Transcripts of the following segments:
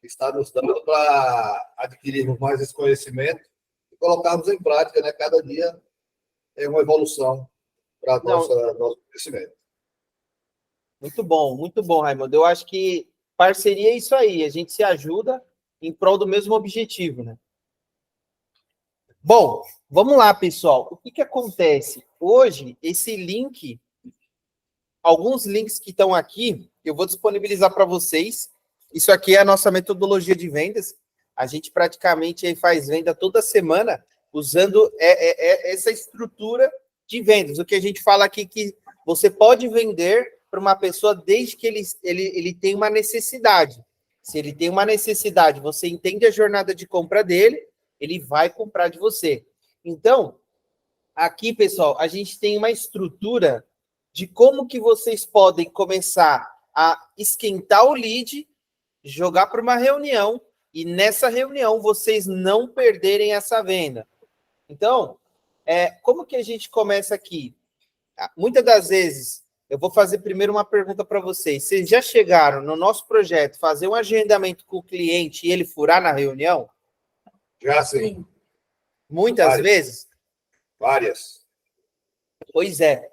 está nos dando para adquirirmos mais esse conhecimento e colocarmos em prática, né? Cada dia é uma evolução para nosso crescimento. Muito bom, Raimundo. Eu acho que parceria é isso aí, a gente se ajuda em prol do mesmo objetivo, né? Bom, vamos lá, pessoal. O que acontece? Hoje, esse link, alguns links que estão aqui, eu vou disponibilizar para vocês. Isso aqui é a nossa metodologia de vendas. A gente praticamente aí faz venda toda semana usando essa estrutura de vendas. O que a gente fala aqui que você pode vender para uma pessoa desde que ele tem uma necessidade. Se ele tem uma necessidade, você entende a jornada de compra dele, ele vai comprar de você. Então, aqui, pessoal, a gente tem uma estrutura de como que vocês podem começar a esquentar o lead, jogar para uma reunião, e nessa reunião vocês não perderem essa venda. Então, como que a gente começa aqui? Muitas das vezes, eu vou fazer primeiro uma pergunta para vocês. Vocês já chegaram no nosso projeto fazer um agendamento com o cliente e ele furar na reunião? Já sim. Muitas vezes? Várias. Pois é.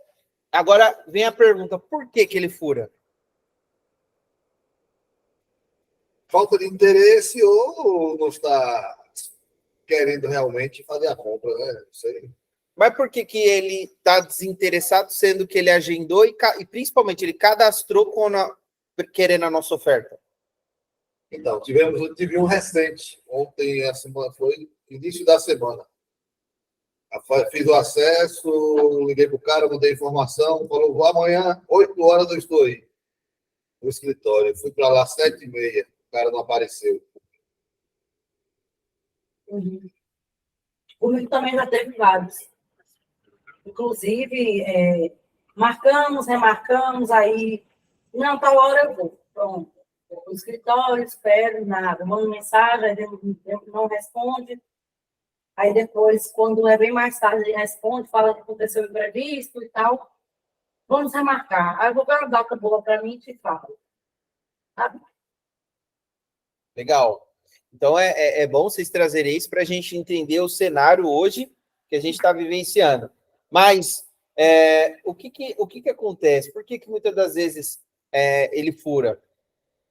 Agora vem a pergunta, por que ele fura? Falta de interesse ou não está querendo realmente fazer a compra, né? Isso aí. Mas por que ele está desinteressado, sendo que ele agendou e principalmente ele cadastrou querendo a nossa oferta? Então, tive um recente. Ontem, a semana foi início da semana. Fiz o acesso, liguei para o cara, mandei informação, falou, vou amanhã, 8 horas eu estou aí, no escritório. Fui para lá 7h30, o cara não apareceu. Uhum. Comigo também já teve vários. Inclusive, marcamos, remarcamos, aí, não, tal hora eu vou. Pronto. Vou para o escritório, espero, nada. Mando mensagem, aí não responde. Aí depois, quando é bem mais tarde, ele responde, fala que aconteceu imprevisto e tal. Vamos remarcar. Aí eu vou dar uma data boa para mim e te falo. Sabe? Legal. Então, é bom vocês trazerem isso para a gente entender o cenário hoje que a gente está vivenciando. Mas, o que acontece? Por que muitas das vezes ele fura?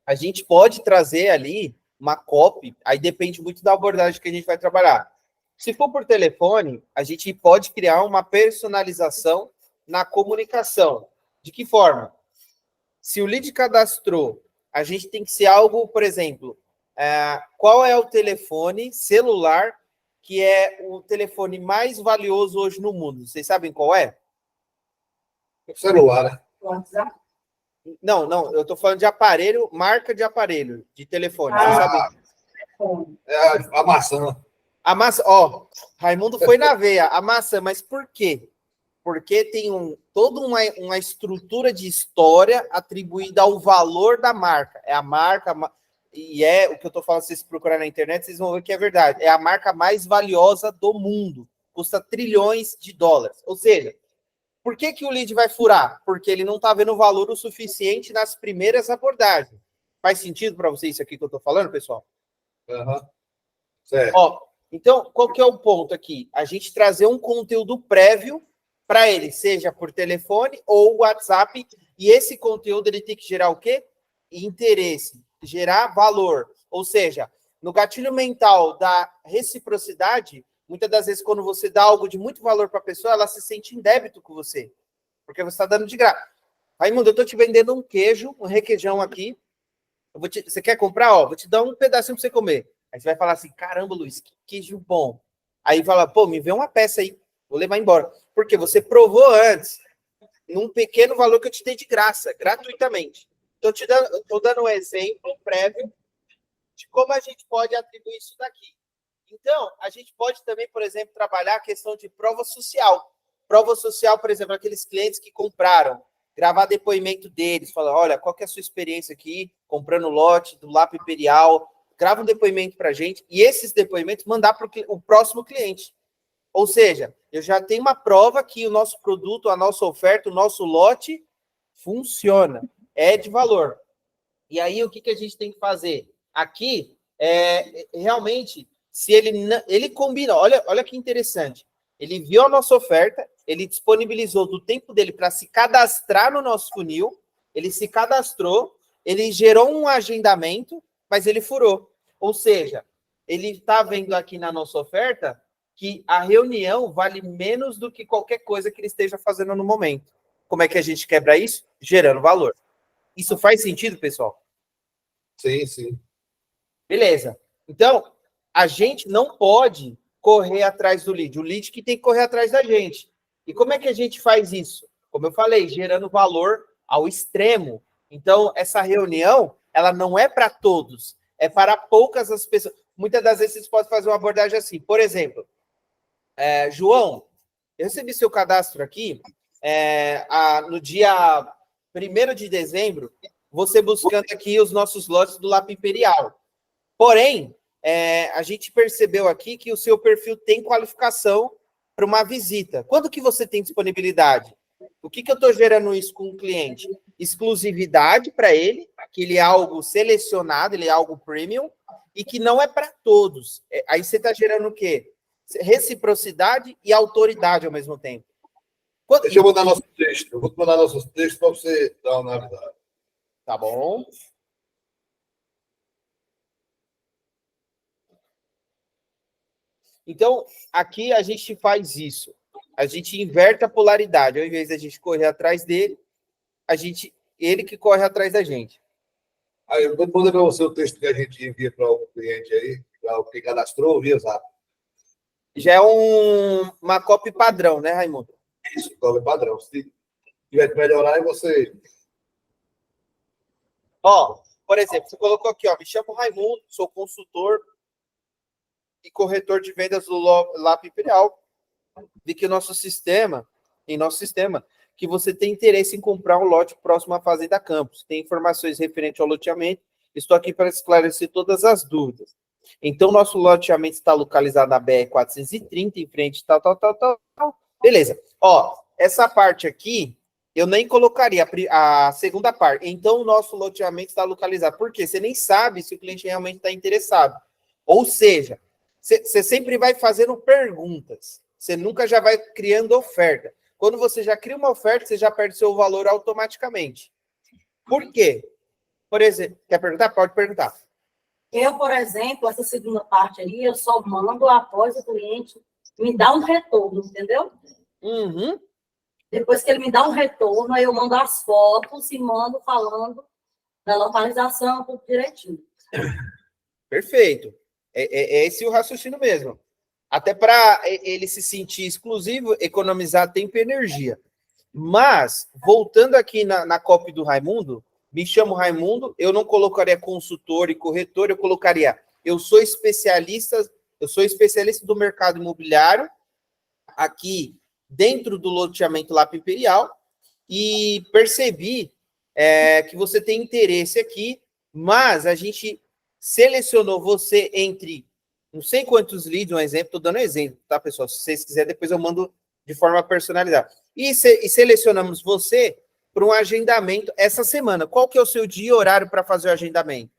A gente pode trazer ali uma copy, aí depende muito da abordagem que a gente vai trabalhar. Se for por telefone, a gente pode criar uma personalização na comunicação. De que forma? Se o lead cadastrou, a gente tem que ser algo, por exemplo, qual é o telefone celular que é o telefone mais valioso hoje no mundo? Vocês sabem qual é? O celular, né? WhatsApp. Não, eu estou falando de aparelho, marca de aparelho, de telefone. Vocês sabem? A maçã. A maçã, Raimundo foi na veia. A maçã, mas por quê? Porque tem toda uma estrutura de história atribuída ao valor da marca. É a marca, e o que eu estou falando, se vocês procurarem na internet, vocês vão ver que é verdade. É a marca mais valiosa do mundo. Custa trilhões de dólares. Ou seja, por que o lead vai furar? Porque ele não está vendo valor o suficiente nas primeiras abordagens. Faz sentido para vocês isso aqui que eu estou falando, pessoal? Uhum. Certo. Então, qual que é o ponto aqui? A gente trazer um conteúdo prévio para ele, seja por telefone ou WhatsApp, e esse conteúdo ele tem que gerar o quê? Interesse, gerar valor. Ou seja, no gatilho mental da reciprocidade, muitas das vezes, quando você dá algo de muito valor para a pessoa, ela se sente em débito com você, porque você está dando de graça. Raimundo, eu estou te vendendo um queijo, um requeijão aqui. Você quer comprar? Vou te dar um pedacinho para você comer. Aí você vai falar assim, caramba, Luiz, que queijo bom. Aí fala, pô, me vê uma peça aí, vou levar embora. Porque você provou antes, num pequeno valor que eu te dei de graça, gratuitamente. Então, estou dando um exemplo prévio de como a gente pode atribuir isso daqui. Então, a gente pode também, por exemplo, trabalhar a questão de prova social. Prova social, por exemplo, aqueles clientes que compraram, gravar depoimento deles, falar, olha, qual que é a sua experiência aqui, comprando lote do Lapa Imperial, grava um depoimento para a gente, e esses depoimentos mandar para o próximo cliente. Ou seja, eu já tenho uma prova que o nosso produto, a nossa oferta, o nosso lote funciona, é de valor. E aí, o que a gente tem que fazer? aqui, realmente, se ele combina, olha que interessante. Ele viu a nossa oferta, ele disponibilizou do tempo dele para se cadastrar no nosso funil, ele se cadastrou, ele gerou um agendamento, mas ele furou. Ou seja, ele está vendo aqui na nossa oferta que a reunião vale menos do que qualquer coisa que ele esteja fazendo no momento. Como é que a gente quebra isso? Gerando valor. Isso faz sentido, pessoal? Sim, sim. Beleza. Então, a gente não pode correr atrás do lead. O lead que tem que correr atrás da gente. E como é que a gente faz isso? Como eu falei, gerando valor ao extremo. Então, essa reunião, ela não é para todos. É para poucas as pessoas. Muitas das vezes, vocês podem fazer uma abordagem assim. Por exemplo, João, eu recebi seu cadastro aqui no dia 1º de dezembro, você buscando aqui os nossos lotes do Lapa Imperial. Porém, a gente percebeu aqui que o seu perfil tem qualificação para uma visita. Quando que você tem disponibilidade? O que eu estou gerando isso com o cliente? Exclusividade para ele, que ele é algo selecionado, ele é algo premium, e que não é para todos. Aí você está gerando o quê? Reciprocidade e autoridade ao mesmo tempo. Deixa eu mandar nosso texto. Eu vou te mandar nosso texto para você dar uma analisada. Tá bom. Então, aqui a gente faz isso. A gente inverte a polaridade. Ao invés de a gente correr atrás dele, ele que corre atrás da gente. Aí eu vou mandar para você o texto que a gente envia para o cliente aí, para o que cadastrou via Zap. Já é uma copy padrão, né, Raimundo? Isso, copy padrão. Se tiver que melhorar, aí você... Por exemplo, você colocou aqui, me chamo Raimundo, sou consultor e corretor de vendas do Lapa Imperial. Vi que em nosso sistema, que você tem interesse em comprar um lote próximo à Fazenda Campos. Tem informações referentes ao loteamento. Estou aqui para esclarecer todas as dúvidas. Então, nosso loteamento está localizado na BR-430, em frente, tal. Beleza. Essa parte aqui, eu nem colocaria a segunda parte. Então, o nosso loteamento está localizado. Por quê? Você nem sabe se o cliente realmente está interessado. Ou seja, você sempre vai fazendo perguntas. Você nunca já vai criando oferta. Quando você já cria uma oferta, você já perde seu valor automaticamente. Por quê? Por exemplo, quer perguntar? Pode perguntar. Eu, por exemplo, essa segunda parte aí, eu só mando após o cliente me dar um retorno, entendeu? Uhum. Depois que ele me dá um retorno, aí eu mando as fotos e mando falando da localização, tudo direitinho. Perfeito. É esse o raciocínio mesmo. Até para ele se sentir exclusivo, economizar tempo e energia. Mas, voltando aqui na copy do Raimundo, me chamo Raimundo, eu não colocaria consultor e corretor, eu colocaria, eu sou especialista do mercado imobiliário, aqui dentro do loteamento Lapa Imperial, e percebi que você tem interesse aqui, mas a gente selecionou você entre não sei quantos leads, um exemplo, estou dando exemplo, tá, pessoal? Se vocês quiserem, depois eu mando de forma personalizada. E selecionamos você para um agendamento essa semana. Qual que é o seu dia e horário para fazer o agendamento?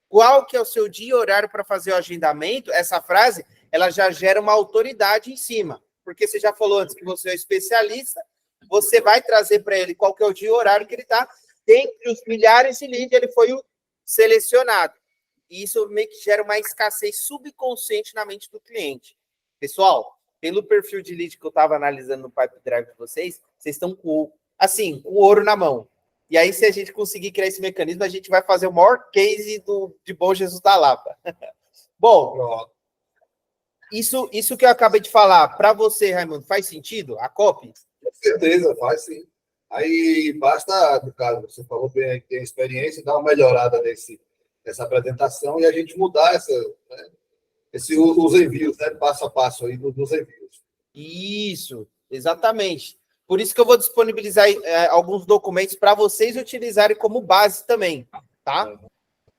Qual que é o seu dia e horário para fazer o agendamento? Essa frase, ela já gera uma autoridade em cima. Porque você já falou antes que você é especialista, você vai trazer para ele qual que é o dia e horário que ele está. Dentre os milhares de leads, ele foi o selecionado. E isso meio que gera uma escassez subconsciente na mente do cliente. Pessoal, pelo perfil de lead que eu estava analisando no Pipe Drive de vocês estão com ouro na mão. E aí, se a gente conseguir criar esse mecanismo, a gente vai fazer o maior case de Bom Jesus da Lapa. Bom, isso que eu acabei de falar, para você, Raimundo, faz sentido? A copy? Com certeza, faz sim. Aí basta, no caso, você falou bem, tem experiência, dar uma melhorada nessa apresentação e a gente mudar os envios, né? Passo a passo aí dos envios. Isso, exatamente. Por isso que eu vou disponibilizar alguns documentos para vocês utilizarem como base também, tá?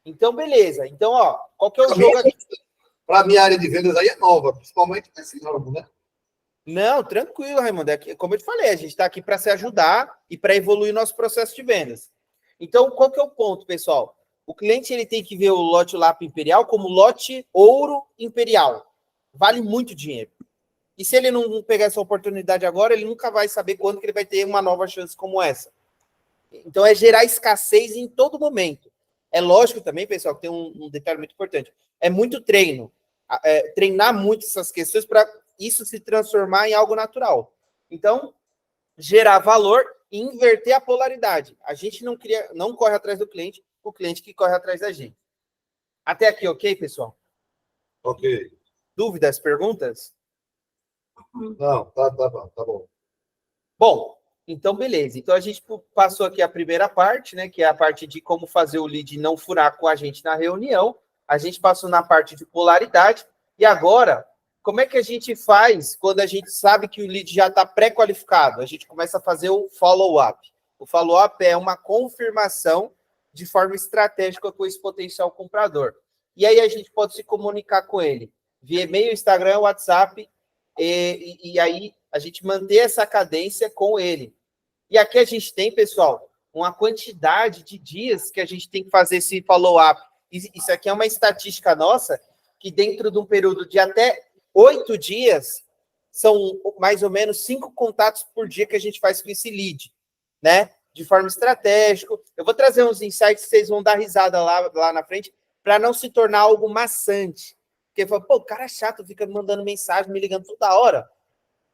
Então, beleza. Então, qual que é o jogo aqui? Para a minha área de vendas aí é nova, principalmente nesse ramo, né? Não, tranquilo, Raimundo. Como eu te falei, a gente está aqui para se ajudar e para evoluir nosso processo de vendas. Então, qual que é o ponto, pessoal? O cliente ele tem que ver o lote LAP Imperial como lote ouro imperial. Vale muito dinheiro. E se ele não pegar essa oportunidade agora, ele nunca vai saber quando que ele vai ter uma nova chance como essa. Então, é gerar escassez em todo momento. É lógico também, pessoal, que tem um detalhe muito importante. É muito treino. Treinar muito essas questões para isso se transformar em algo natural. Então, gerar valor e inverter a polaridade. A gente não corre atrás do cliente, o cliente que corre atrás da gente. Até aqui, ok, pessoal? Ok. Dúvidas, perguntas? Não, tá bom. Bom, então beleza. Então a gente passou aqui a primeira parte, né, que é a parte de como fazer o lead não furar com a gente na reunião. A gente passou na parte de polaridade. E agora, como é que a gente faz quando a gente sabe que o lead já está pré-qualificado? A gente começa a fazer o follow-up. O follow-up é uma confirmação de forma estratégica com esse potencial comprador. E aí a gente pode se comunicar com ele via e-mail, Instagram, WhatsApp, e aí a gente manter essa cadência com ele. E aqui a gente tem, pessoal, uma quantidade de dias que a gente tem que fazer esse follow-up. Isso aqui é uma estatística nossa, que dentro de um período de até 8 dias, são mais ou menos 5 contatos por dia que a gente faz com esse lead, né? De forma estratégica. Eu vou trazer uns insights que vocês vão dar risada lá na frente, para não se tornar algo maçante. Porque fala, pô, o cara é chato, fica me mandando mensagem, me ligando toda hora.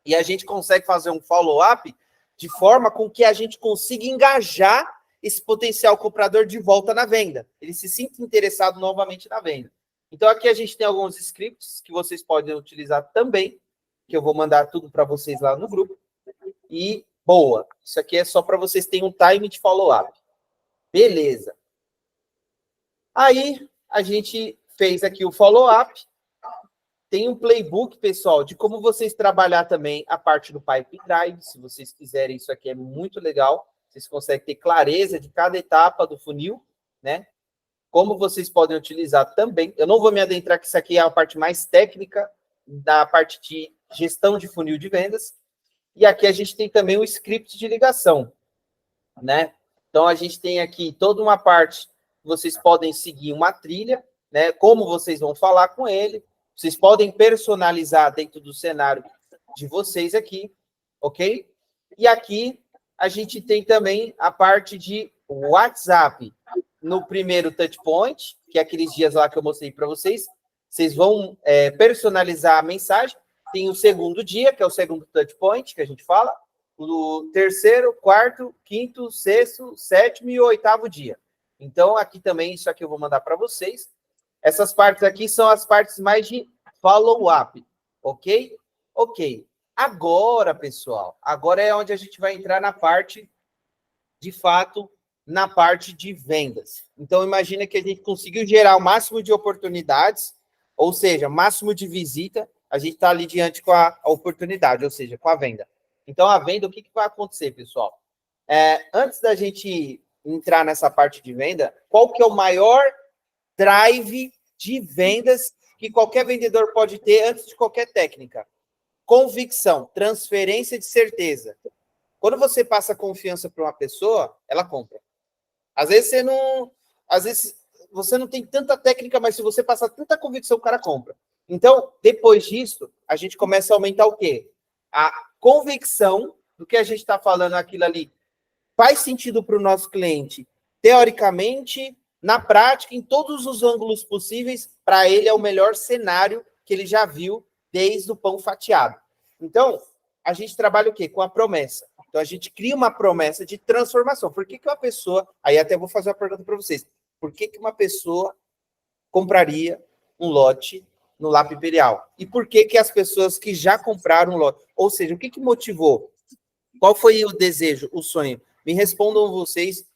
E a gente consegue fazer um follow-up de forma com que a gente consiga engajar esse potencial comprador de volta na venda. Ele se sinta interessado novamente na venda. Então, aqui a gente tem alguns scripts que vocês podem utilizar também, que eu vou mandar tudo para vocês lá no grupo. E, boa, isso aqui é só para vocês terem um time de follow-up. Beleza. Aí, a gente fez aqui o follow-up. Tem um playbook, pessoal, de como vocês trabalhar também a parte do Pipe Drive. Se vocês quiserem, isso aqui é muito legal. Vocês conseguem ter clareza de cada etapa do funil, né? Como vocês podem utilizar também. Eu não vou me adentrar, que isso aqui é a parte mais técnica da parte de gestão de funil de vendas. E aqui a gente tem também o script de ligação, né? Então, a gente tem aqui toda uma parte que vocês podem seguir uma trilha, né? Como vocês vão falar com ele. Vocês podem personalizar dentro do cenário de vocês aqui, ok? E aqui a gente tem também a parte de WhatsApp. No primeiro touch point, que é aqueles dias lá que eu mostrei para vocês, vocês vão personalizar a mensagem. Tem o segundo dia, que é o segundo touch point, que a gente fala. O terceiro, quarto, quinto, sexto, sétimo e oitavo dia. Então, aqui também, isso aqui eu vou mandar para vocês. Essas partes aqui são as partes mais de follow-up, ok? Ok. Agora, pessoal, agora é onde a gente vai entrar na parte, de fato, na parte de vendas. Então, imagina que a gente conseguiu gerar o máximo de oportunidades, ou seja, máximo de visita, a gente está ali diante com a oportunidade, ou seja, com a venda. Então, a venda, o que vai acontecer, pessoal? Antes da gente entrar nessa parte de venda, qual que é o maior drive de vendas que qualquer vendedor pode ter antes de qualquer técnica? Convicção, transferência de certeza. Quando você passa confiança para uma pessoa, ela compra. Às vezes você não tem tanta técnica, mas se você passar tanta convicção, o cara compra. Então, depois disso, a gente começa a aumentar o quê? A convicção do que a gente está falando, aquilo ali faz sentido para o nosso cliente, teoricamente, na prática, em todos os ângulos possíveis, para ele é o melhor cenário que ele já viu desde o pão fatiado. Então, a gente trabalha o quê? Com a promessa. Então, a gente cria uma promessa de transformação. Por que uma pessoa... Aí até vou fazer uma pergunta para vocês. Por que uma pessoa compraria um lote no LAP Imperial? E por que as pessoas que já compraram um lote? Ou seja, o que motivou? Qual foi o desejo, o sonho? Me respondam vocês.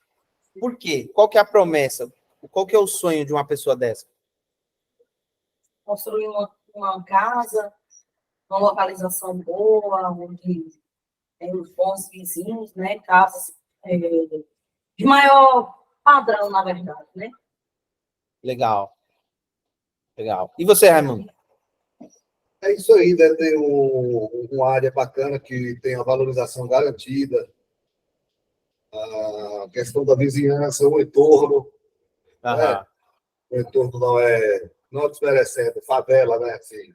Por quê? Qual que é a promessa? Qual que é o sonho de uma pessoa dessa? Construir uma casa, uma localização boa, onde tem os bons vizinhos, né? Casas de maior padrão, na verdade, né? Legal. Legal. E você, Raimundo? É isso aí, né? Tem uma área bacana que tem a valorização garantida, a questão da vizinhança, o entorno. Aham. O entorno não é desmerecendo, favela, né? Assim,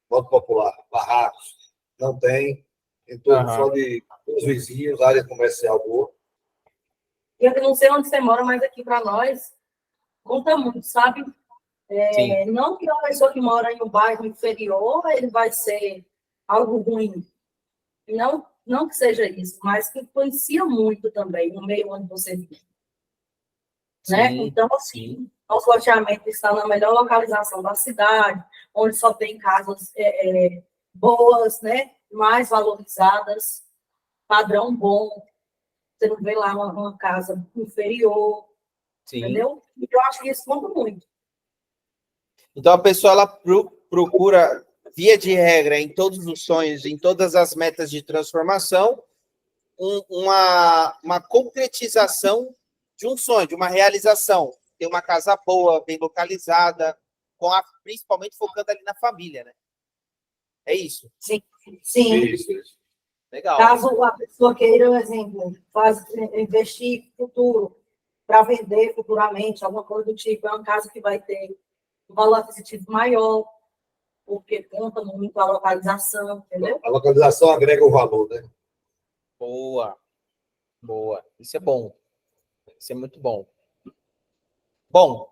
modo popular, barracos, não tem. Entorno Aham. só de os vizinhos, área comercial boa. Eu não sei onde você mora, mas aqui para nós conta muito, sabe? Sim. Não que uma pessoa que mora em um bairro inferior, ele vai ser algo ruim. Não, não que seja isso, mas que influencia muito também no meio onde você vive. Né? Sim. Então, Sim. assim, nosso loteamento está na melhor localização da cidade, onde só tem casas boas, né? Mais valorizadas, padrão bom. Você não vê lá uma casa inferior, Sim. entendeu? E eu acho que isso conta muito. Então a pessoa ela procura, via de regra, em todos os sonhos, em todas as metas de transformação, uma concretização de um sonho, de uma realização. Ter uma casa boa, bem localizada, principalmente focando ali na família, né? É isso. Sim, sim. Isso. Legal. Caso a pessoa queira, por exemplo, investir futuro para vender futuramente, alguma coisa do tipo, é uma casa que vai ter um valor aquisitivo maior, porque conta muito a localização, entendeu? A localização agrega o valor, né? Boa. Boa. Isso é bom. Isso é muito bom. Bom,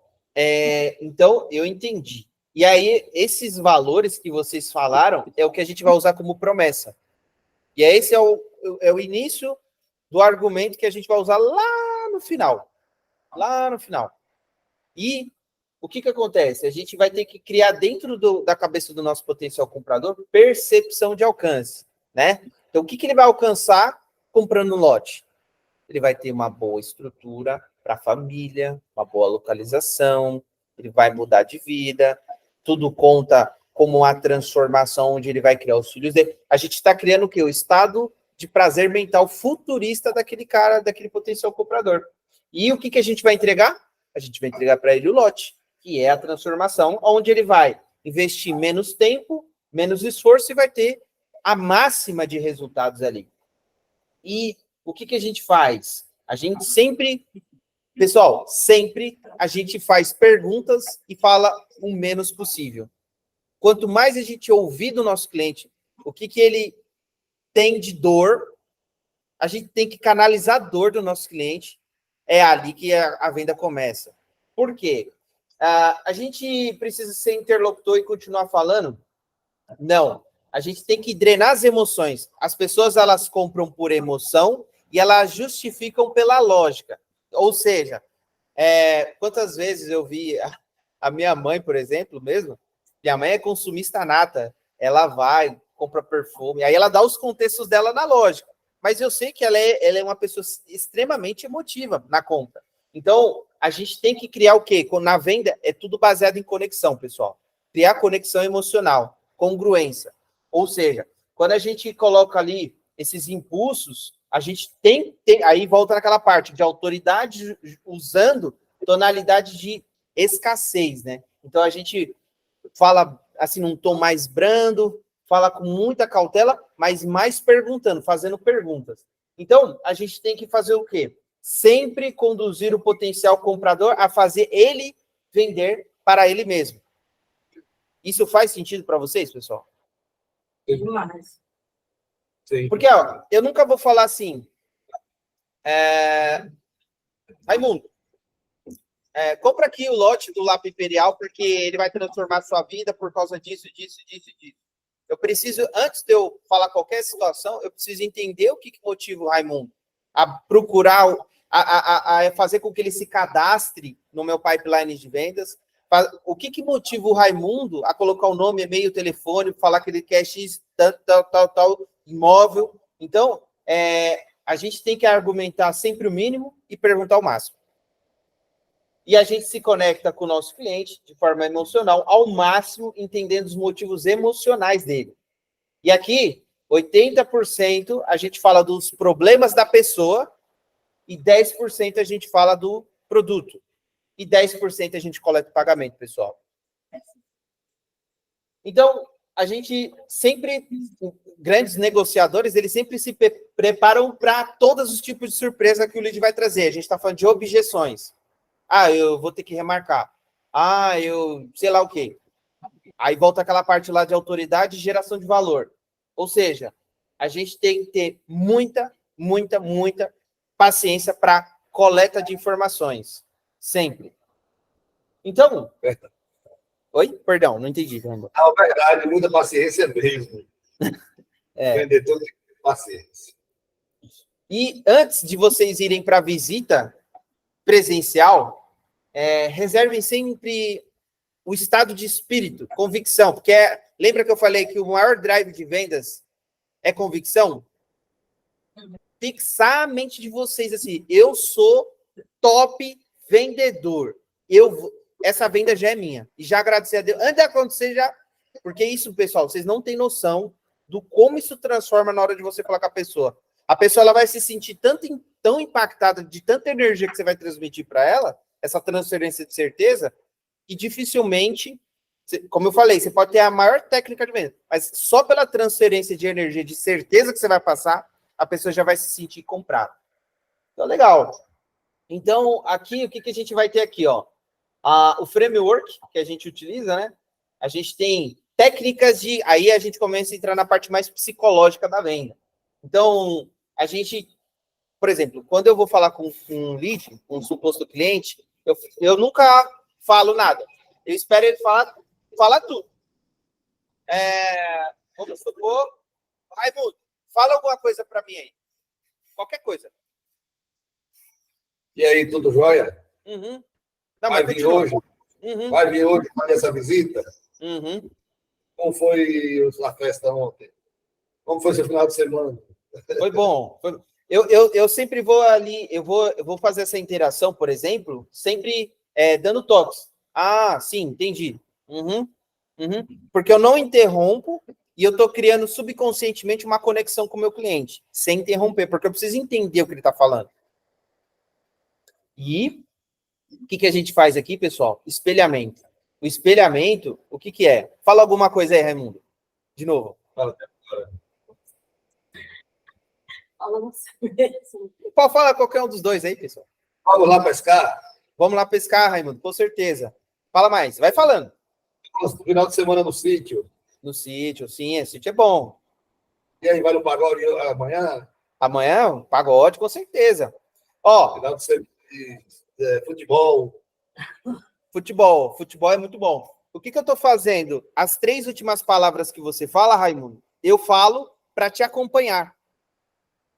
então eu entendi. E aí, esses valores que vocês falaram é o que a gente vai usar como promessa. E esse é o início do argumento que a gente vai usar lá no final. Lá no final. E o que acontece? A gente vai ter que criar dentro da cabeça do nosso potencial comprador percepção de alcance, né? Então, o que ele vai alcançar comprando um lote? Ele vai ter uma boa estrutura para a família, uma boa localização, ele vai mudar de vida, tudo conta como uma transformação onde ele vai criar os filhos dele. A gente está criando o quê? O estado de prazer mental futurista daquele cara, daquele potencial comprador. E o que a gente vai entregar? A gente vai entregar para ele o lote, que é a transformação, onde ele vai investir menos tempo, menos esforço e vai ter a máxima de resultados ali. E o que a gente faz? A gente sempre, pessoal, sempre a gente faz perguntas e fala o menos possível. Quanto mais a gente ouvir do nosso cliente o que ele tem de dor, a gente tem que canalizar a dor do nosso cliente. É ali que a venda começa. Por quê? A gente precisa ser interlocutor e continuar falando? Não. A gente tem que drenar as emoções. As pessoas, elas compram por emoção e elas justificam pela lógica. Ou seja, quantas vezes eu vi a minha mãe, por exemplo, mesmo, minha mãe é consumista nata, ela vai, compra perfume, aí ela dá os contextos dela na lógica, mas eu sei que ela é uma pessoa extremamente emotiva na compra. Então, a gente tem que criar o quê? Na venda, é tudo baseado em conexão, pessoal. Criar conexão emocional, congruência. Ou seja, quando a gente coloca ali esses impulsos, a gente tem aí volta naquela parte de autoridade usando tonalidade de escassez, né? Então a gente fala assim num tom mais brando, fala com muita cautela, mas mais perguntando, fazendo perguntas. Então a gente tem que fazer o quê? Sempre conduzir o potencial comprador a fazer ele vender para ele mesmo. Isso faz sentido para vocês, pessoal? Demais. Sim. Porque ó, eu nunca vou falar assim, Raimundo, compra aqui o lote do Lapa Imperial porque ele vai transformar a sua vida por causa disso. Eu preciso, antes de eu falar qualquer situação, eu preciso entender o que motiva o Raimundo a procurar, a fazer com que ele se cadastre no meu pipeline de vendas. O que motiva o Raimundo a colocar o nome, e-mail, telefone, falar que ele quer X, tal, imóvel. Então, a gente tem que argumentar sempre o mínimo e perguntar o máximo. E a gente se conecta com o nosso cliente de forma emocional, ao máximo, entendendo os motivos emocionais dele. E aqui, 80% a gente fala dos problemas da pessoa e 10% a gente fala do produto. E 10% a gente coleta o pagamento, pessoal. Então, a gente sempre, grandes negociadores, eles sempre se preparam para todos os tipos de surpresa que o lead vai trazer. A gente está falando de objeções. Ah, eu vou ter que remarcar. Ah, eu sei lá o quê. Aí volta aquela parte lá de autoridade e geração de valor. Ou seja, a gente tem que ter muita paciência para coleta de informações. Sempre. Então... Oi? Perdão, não entendi. Na verdade, muita paciência mesmo. Vendedor tem que ter paciência. E antes de vocês irem para a visita presencial, reservem sempre o estado de espírito, convicção, porque lembra que eu falei que o maior drive de vendas é convicção? Fixar a mente de vocês assim, eu sou top vendedor. Essa venda já é minha. E já agradecer a Deus. Antes de acontecer, já... Porque isso, pessoal, vocês não têm noção do como isso transforma na hora de você falar com a pessoa. A pessoa ela vai se sentir tão impactada de tanta energia que você vai transmitir para ela, essa transferência de certeza, que dificilmente, como eu falei, você pode ter a maior técnica de venda, mas só pela transferência de energia, de certeza que você vai passar, a pessoa já vai se sentir comprada. Então, legal. Então, aqui, o que a gente vai ter aqui, ó? O framework que a gente utiliza, né? A gente tem técnicas de... Aí a gente começa a entrar na parte mais psicológica da venda. Então, a gente... Por exemplo, quando eu vou falar com um lead, um suposto cliente, eu nunca falo nada. Eu espero ele falar tudo. Vamos supor... Raimundo, fala alguma coisa para mim aí. Qualquer coisa. E aí, tudo jóia? Uhum. Não, Vai vir hoje? Uhum. Vai vir hoje fazer essa visita? Uhum. Como foi a festa ontem? Como foi seu final de semana? Foi bom. Eu sempre vou ali, eu vou fazer essa interação, por exemplo, sempre dando toques. Ah, sim, entendi. Uhum. Porque eu não interrompo e eu estou criando subconscientemente uma conexão com o meu cliente, sem interromper, porque eu preciso entender o que ele está falando. E o que a gente faz aqui, pessoal? Espelhamento. O espelhamento, o que é? Fala alguma coisa aí, Raimundo. De novo. Fala você mesmo. Pode falar qualquer um dos dois aí, pessoal. Vamos lá pescar? Vamos lá pescar, Raimundo, com certeza. Fala mais, vai falando. Final de semana no sítio. No sítio, sim, esse sítio é bom. E aí, vai no pagode amanhã? Amanhã, pagode, com certeza. Ó, Final de semana futebol. Futebol é muito bom. O que eu estou fazendo? As 3 últimas palavras que você fala, Raimundo, eu falo para te acompanhar.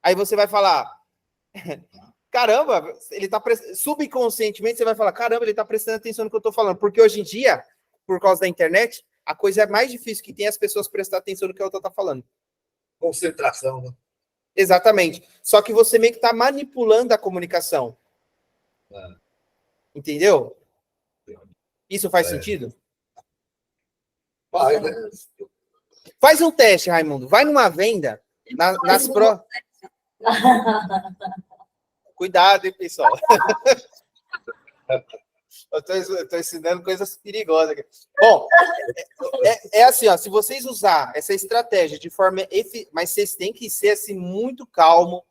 Aí você vai falar, caramba, ele tá subconscientemente você vai falar, caramba, ele está prestando atenção no que eu estou falando. Porque hoje em dia, por causa da internet, a coisa é mais difícil que tem as pessoas prestar atenção no que a outra está falando. Concentração, né? Exatamente. Só que você meio que está manipulando a comunicação. Entendeu? Isso faz sentido? Vai, né? Faz um teste, Raimundo. Vai numa venda, nas pro... Cuidado, hein, pessoal. Eu tô ensinando coisas perigosas aqui. Bom, assim, ó, se vocês usar essa estratégia de forma mas vocês têm que ser assim, muito calmo,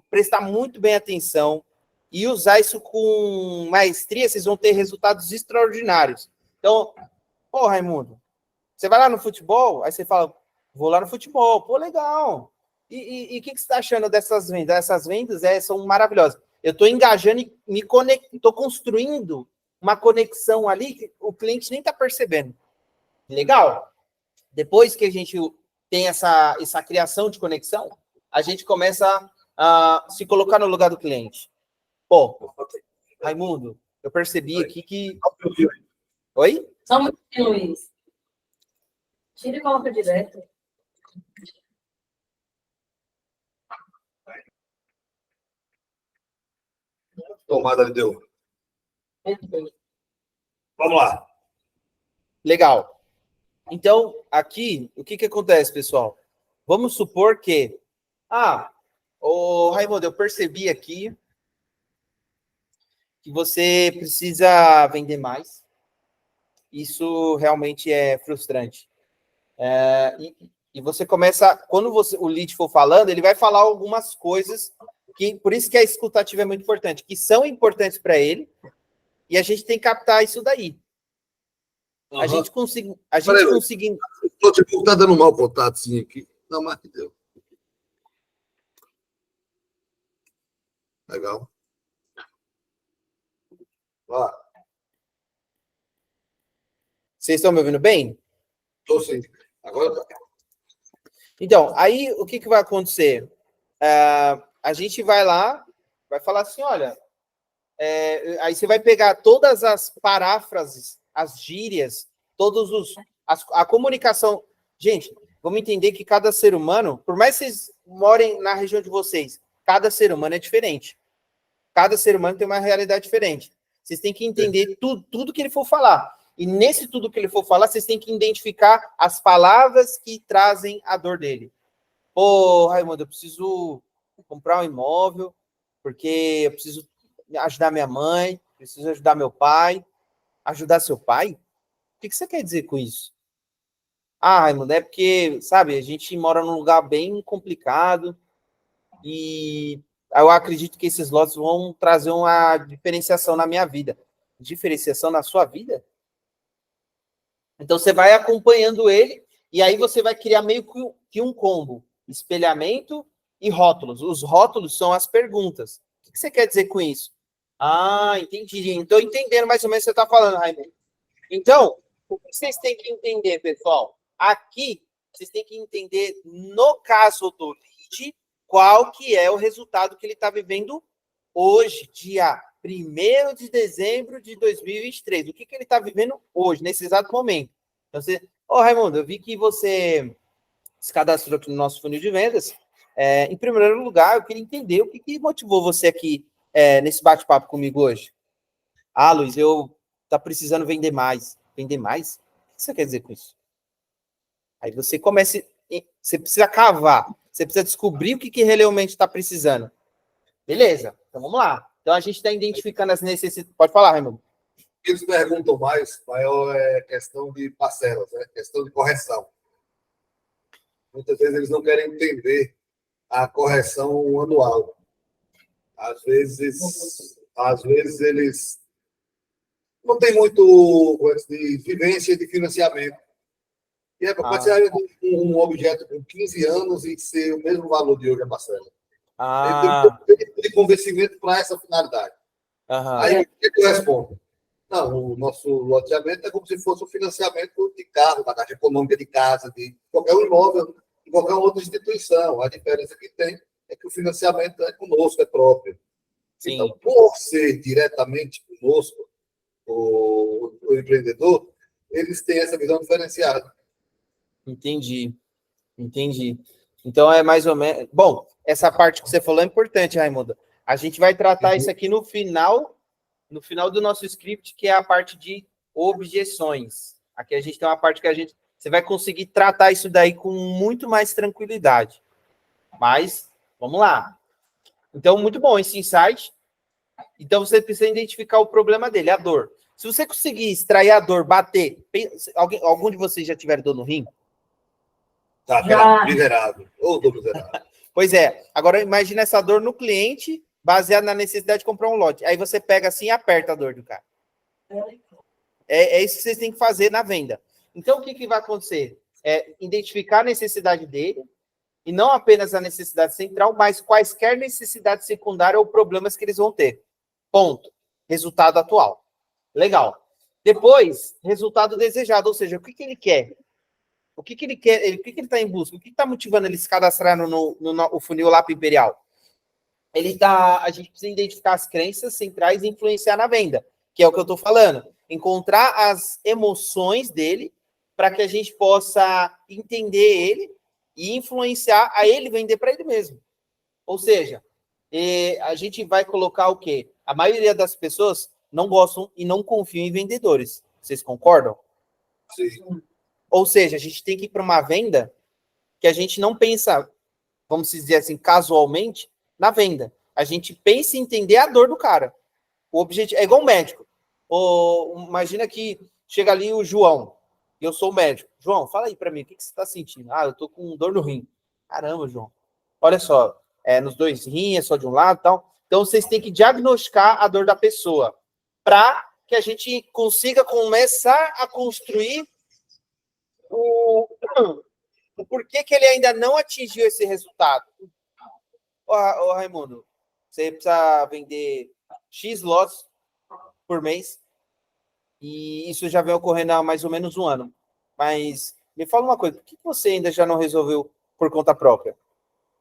prestar muito bem atenção e usar isso com maestria, vocês vão ter resultados extraordinários. Então, pô, Raimundo, você vai lá no futebol, aí você fala, vou lá no futebol, pô, legal. E o que você está achando dessas vendas? Essas vendas são maravilhosas. Eu estou engajando e me estou construindo uma conexão ali que o cliente nem está percebendo. Legal. Depois que a gente tem essa criação de conexão, a gente começa a se colocar no lugar do cliente. Pô, Raimundo, eu percebi aqui que... Oi? Só um pouquinho, Luiz. Tira e coloca direto. Tomada ele deu. Vamos lá. Legal. Então, aqui, o que acontece, pessoal? Vamos supor que... Raimundo, eu percebi aqui que você precisa vender mais. Isso realmente é frustrante. E você começa... Quando o lead for falando, ele vai falar algumas coisas que... Por isso que a escutativa é muito importante, que são importantes para ele, e a gente tem que captar isso daí. A gente conseguindo. O notebook tá dando mau contato, sim, aqui. Não, mas que deu. Legal. Ó, Vocês estão me ouvindo bem? tô sim. Agora tá. Então, aí o que vai acontecer? A gente vai lá, vai falar assim: olha, aí você vai pegar todas as paráfrases, as gírias, a comunicação. Gente, vamos entender que cada ser humano, por mais que vocês morem na região de vocês, cada ser humano é diferente. Cada ser humano tem uma realidade diferente. Vocês têm que entender tudo que ele for falar. E nesse tudo que ele for falar, vocês têm que identificar as palavras que trazem a dor dele. Pô, Raimundo, eu preciso comprar um imóvel, porque eu preciso ajudar minha mãe, preciso ajudar meu pai. Ajudar seu pai? O que você quer dizer com isso? Ah, Raimundo, é porque, sabe, a gente mora num lugar bem complicado e eu acredito que esses lotes vão trazer uma diferenciação na minha vida. Diferenciação na sua vida? Então, você vai acompanhando ele e aí você vai criar meio que um combo. Espelhamento e rótulos. Os rótulos são as perguntas. O que você quer dizer com isso? Ah, entendi. Estou entendendo mais ou menos o que você está falando, Raimundo. Então, o que vocês têm que entender, pessoal? Aqui, vocês têm que entender, no caso do lead, qual que é o resultado que ele está vivendo hoje, dia 1º de dezembro de 2023. O que ele está vivendo hoje, nesse exato momento. Então, Raimundo, eu vi que você se cadastrou aqui no nosso funil de vendas. Em primeiro lugar, eu queria entender o que motivou você aqui nesse bate-papo comigo hoje. Ah, Luiz, eu tá precisando vender mais. Vender mais? O que você quer dizer com isso? Aí você começa, você precisa cavar, você precisa descobrir o que realmente está precisando. Beleza, então vamos lá. Então a gente está identificando as necessidades. Pode falar, Raimundo. Eles perguntam mais, maior é questão de parcelas, né? Questão de correção. Muitas vezes eles não querem entender a correção anual. Às vezes eles não têm muito de vivência de financiamento. E é para ser um objeto com 15 anos e ser o mesmo valor de hoje a parcela. Ele tem de convencimento para essa finalidade. Aí o que eu respondo? Não, o nosso loteamento é como se fosse um financiamento de carro, da Caixa Econômica de casa, de qualquer imóvel, de qualquer outra instituição. A diferença que tem é que o financiamento é conosco, é próprio. Sim. Então, por ser diretamente conosco, o empreendedor, eles têm essa visão diferenciada. Entendi. Então, é mais ou menos... Bom, essa parte que você falou é importante, Raimundo. A gente vai tratar isso aqui no final do nosso script, que é a parte de objeções. Aqui a gente tem uma parte que você vai conseguir tratar isso daí com muito mais tranquilidade. Mas, vamos lá. Então, muito bom esse insight. Então, você precisa identificar o problema dele, a dor. Se você conseguir extrair a dor, bater... Algum de vocês já tiveram dor no rim? Tá, miserável. Ou dor miserável. Pois é. Agora, imagina essa dor no cliente, baseado na necessidade de comprar um lote. Aí você pega assim e aperta a dor do cara. É isso que vocês têm que fazer na venda. Então, o que vai acontecer? É identificar a necessidade dele, e não apenas a necessidade central, mas quaisquer necessidades secundárias ou problemas que eles vão ter. Ponto. Resultado atual. Legal. Depois, resultado desejado, ou seja, o que ele quer? O que ele quer? O que ele está em busca? O que está motivando ele se cadastrar no funil Lapa Imperial? A gente precisa identificar as crenças centrais e influenciar na venda, que é o que eu estou falando. Encontrar as emoções dele para que a gente possa entender ele e influenciar a ele vender para ele mesmo. Ou seja, a gente vai colocar o quê? A maioria das pessoas não gostam e não confiam em vendedores. Vocês concordam? Sim. Ou seja, a gente tem que ir para uma venda que a gente não pensa, vamos dizer assim, casualmente, na venda. A gente pensa em entender a dor do cara. O objetivo é igual um médico. Imagina que chega ali o João, e eu sou o médico. João, fala aí para mim, o que você está sentindo? Ah, eu tô com dor no rim. Caramba, João. Olha só, nos dois rins, é só de um lado e tal. Então, vocês têm que diagnosticar a dor da pessoa para que a gente consiga começar a construir o porquê que ele ainda não atingiu esse resultado. Ô, Raimundo, você precisa vender X lotes por mês, e isso já vem ocorrendo há mais ou menos um ano. Mas me fala uma coisa, por que você ainda já não resolveu por conta própria?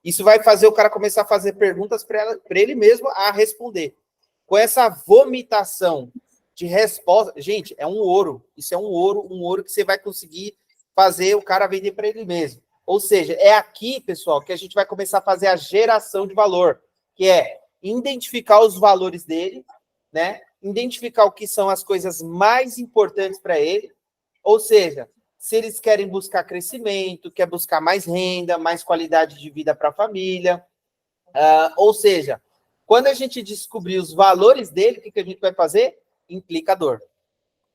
Isso vai fazer o cara começar a fazer perguntas para ele mesmo a responder. Com essa vomitação de resposta, gente, é um ouro. Isso é um ouro que você vai conseguir fazer o cara vender para ele mesmo. Ou seja, é aqui, pessoal, que a gente vai começar a fazer a geração de valor, que é identificar os valores dele, né? Identificar o que são as coisas mais importantes para ele. Ou seja, se eles querem buscar crescimento, quer buscar mais renda, mais qualidade de vida para a família. Ou seja, quando a gente descobrir os valores dele, o que a gente vai fazer? Implicador.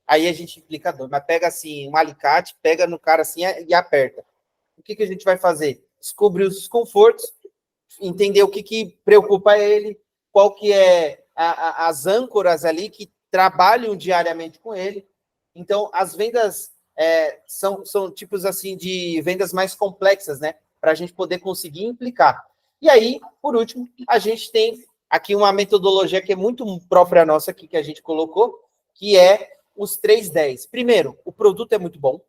Aí a gente implicador, mas pega assim, um alicate, pega no cara assim e aperta. O que a gente vai fazer? Descobrir os desconfortos, entender o que preocupa ele, qual que é as âncoras ali que trabalham diariamente com ele. Então, as vendas são tipos assim de vendas mais complexas, né? Para a gente poder conseguir implicar. E aí, por último, a gente tem aqui uma metodologia que é muito própria nossa aqui, que a gente colocou, que é os 3-10. Primeiro, o produto é muito bom.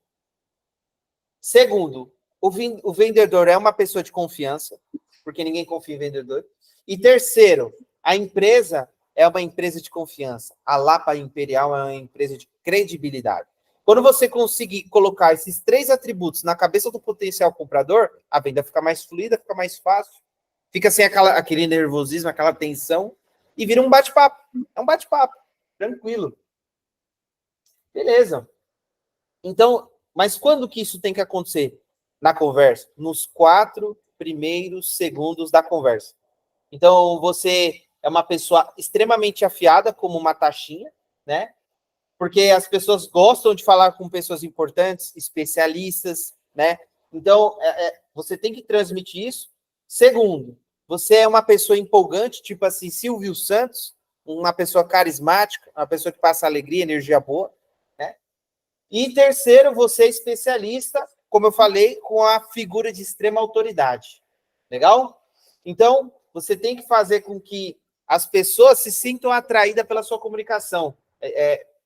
Segundo, o vendedor é uma pessoa de confiança, porque ninguém confia em vendedor. E terceiro, a empresa é uma empresa de confiança. A Lapa Imperial é uma empresa de credibilidade. Quando você conseguir colocar esses 3 atributos na cabeça do potencial comprador, a venda fica mais fluida, fica mais fácil, fica sem aquele nervosismo, aquela tensão, e vira um bate-papo. É um bate-papo, tranquilo. Beleza. Então, mas quando que isso tem que acontecer? Na conversa. Nos 4 primeiros segundos da conversa. Então, você é uma pessoa extremamente afiada, como uma taxinha, né? Porque as pessoas gostam de falar com pessoas importantes, especialistas, né? Então, você tem que transmitir isso. Segundo, você é uma pessoa empolgante, tipo assim, Silvio Santos, uma pessoa carismática, uma pessoa que passa alegria, energia boa, né? E terceiro, você é especialista, como eu falei, com a figura de extrema autoridade. Legal? Então, você tem que fazer com que as pessoas se sintam atraídas pela sua comunicação.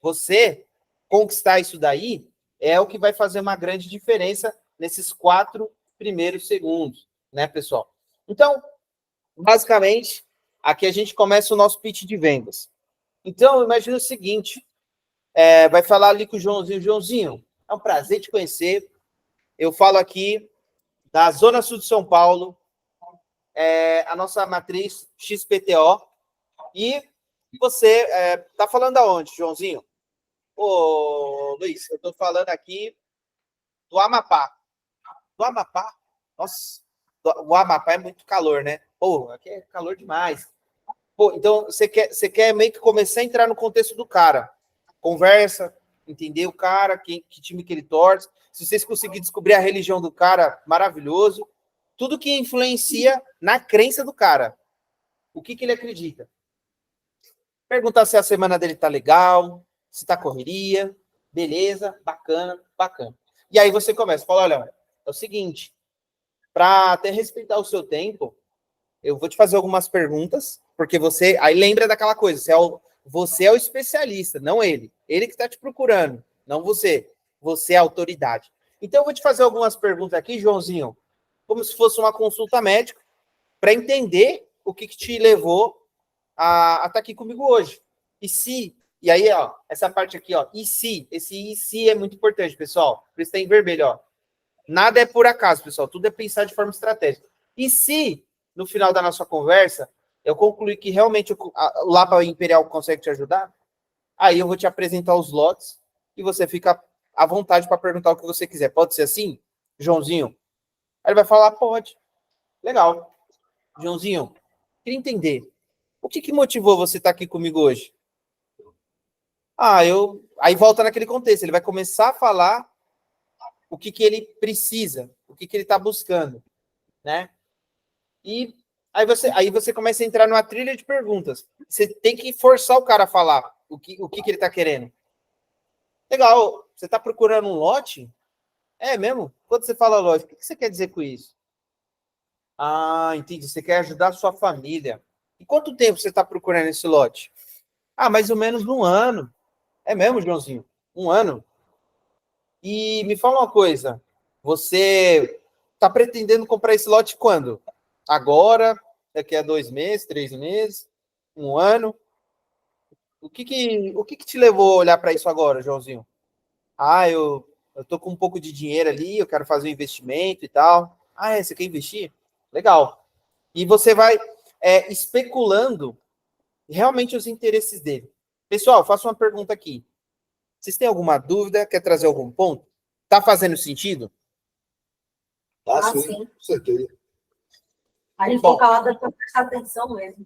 Você conquistar isso daí é o que vai fazer uma grande diferença nesses 4 primeiros segundos, né, pessoal? Então, basicamente, aqui a gente começa o nosso pitch de vendas. Então, imagina o seguinte, vai falar ali com o Joãozinho. Joãozinho, é um prazer te conhecer. Eu falo aqui da Zona Sul de São Paulo, a nossa matriz XPTO, e você está falando aonde, Joãozinho? Ô, Luiz, eu estou falando aqui do Amapá. Do Amapá? Nossa, o Amapá é muito calor, né? Pô, aqui é calor demais. Pô, então você quer meio que começar a entrar no contexto do cara. Conversa, entender o cara, que time que ele torce. Se vocês conseguirem descobrir a religião do cara, maravilhoso. Tudo que influencia na crença do cara. O que ele acredita. Perguntar se a semana dele tá legal, se tá correria, beleza, bacana, bacana. E aí você começa, fala, olha, é o seguinte, para até respeitar o seu tempo, eu vou te fazer algumas perguntas, porque você, aí lembra daquela coisa, você é o especialista, não ele. Ele que está te procurando, não você. Você é a autoridade. Então eu vou te fazer algumas perguntas aqui, Joãozinho, como se fosse uma consulta médica, para entender o que te levou a estar aqui comigo hoje. E aí, ó, essa parte aqui, ó, esse e se é muito importante, pessoal. Por isso tá em vermelho, ó. Nada é por acaso, pessoal. Tudo é pensar de forma estratégica. E se, no final da nossa conversa, eu concluir que realmente o Lapa Imperial consegue te ajudar, aí eu vou te apresentar os lotes e você fica à vontade para perguntar o que você quiser. Pode ser assim, Joãozinho? Aí ele vai falar, pode. Legal. Joãozinho, queria entender. O que motivou você estar aqui comigo hoje? Aí volta naquele contexto, ele vai começar a falar o que ele precisa, o que ele está buscando, né? E aí você começa a entrar numa trilha de perguntas. Você tem que forçar o cara a falar. o que ele está querendo. Legal, você está procurando um lote? É mesmo? Quando você fala lote, o que você quer dizer com isso? Ah, entendi, você quer ajudar a sua família. E quanto tempo você está procurando esse lote? Ah, mais ou menos 1 ano. É mesmo, Joãozinho? 1 ano? E me fala uma coisa, você está pretendendo comprar esse lote quando? Agora? Daqui a 2 meses, 3 meses? 1 ano? O que te levou a olhar para isso agora, Joãozinho? Ah, eu tô com um pouco de dinheiro ali, eu quero fazer um investimento e tal. Ah, você quer investir? Legal. E você vai especulando realmente os interesses dele. Pessoal, faço uma pergunta aqui. Vocês têm alguma dúvida? Quer trazer algum ponto? Tá fazendo sentido? Tá, Ah, sim, sim. com certeza. A gente Bom. ficou calada para prestar atenção mesmo.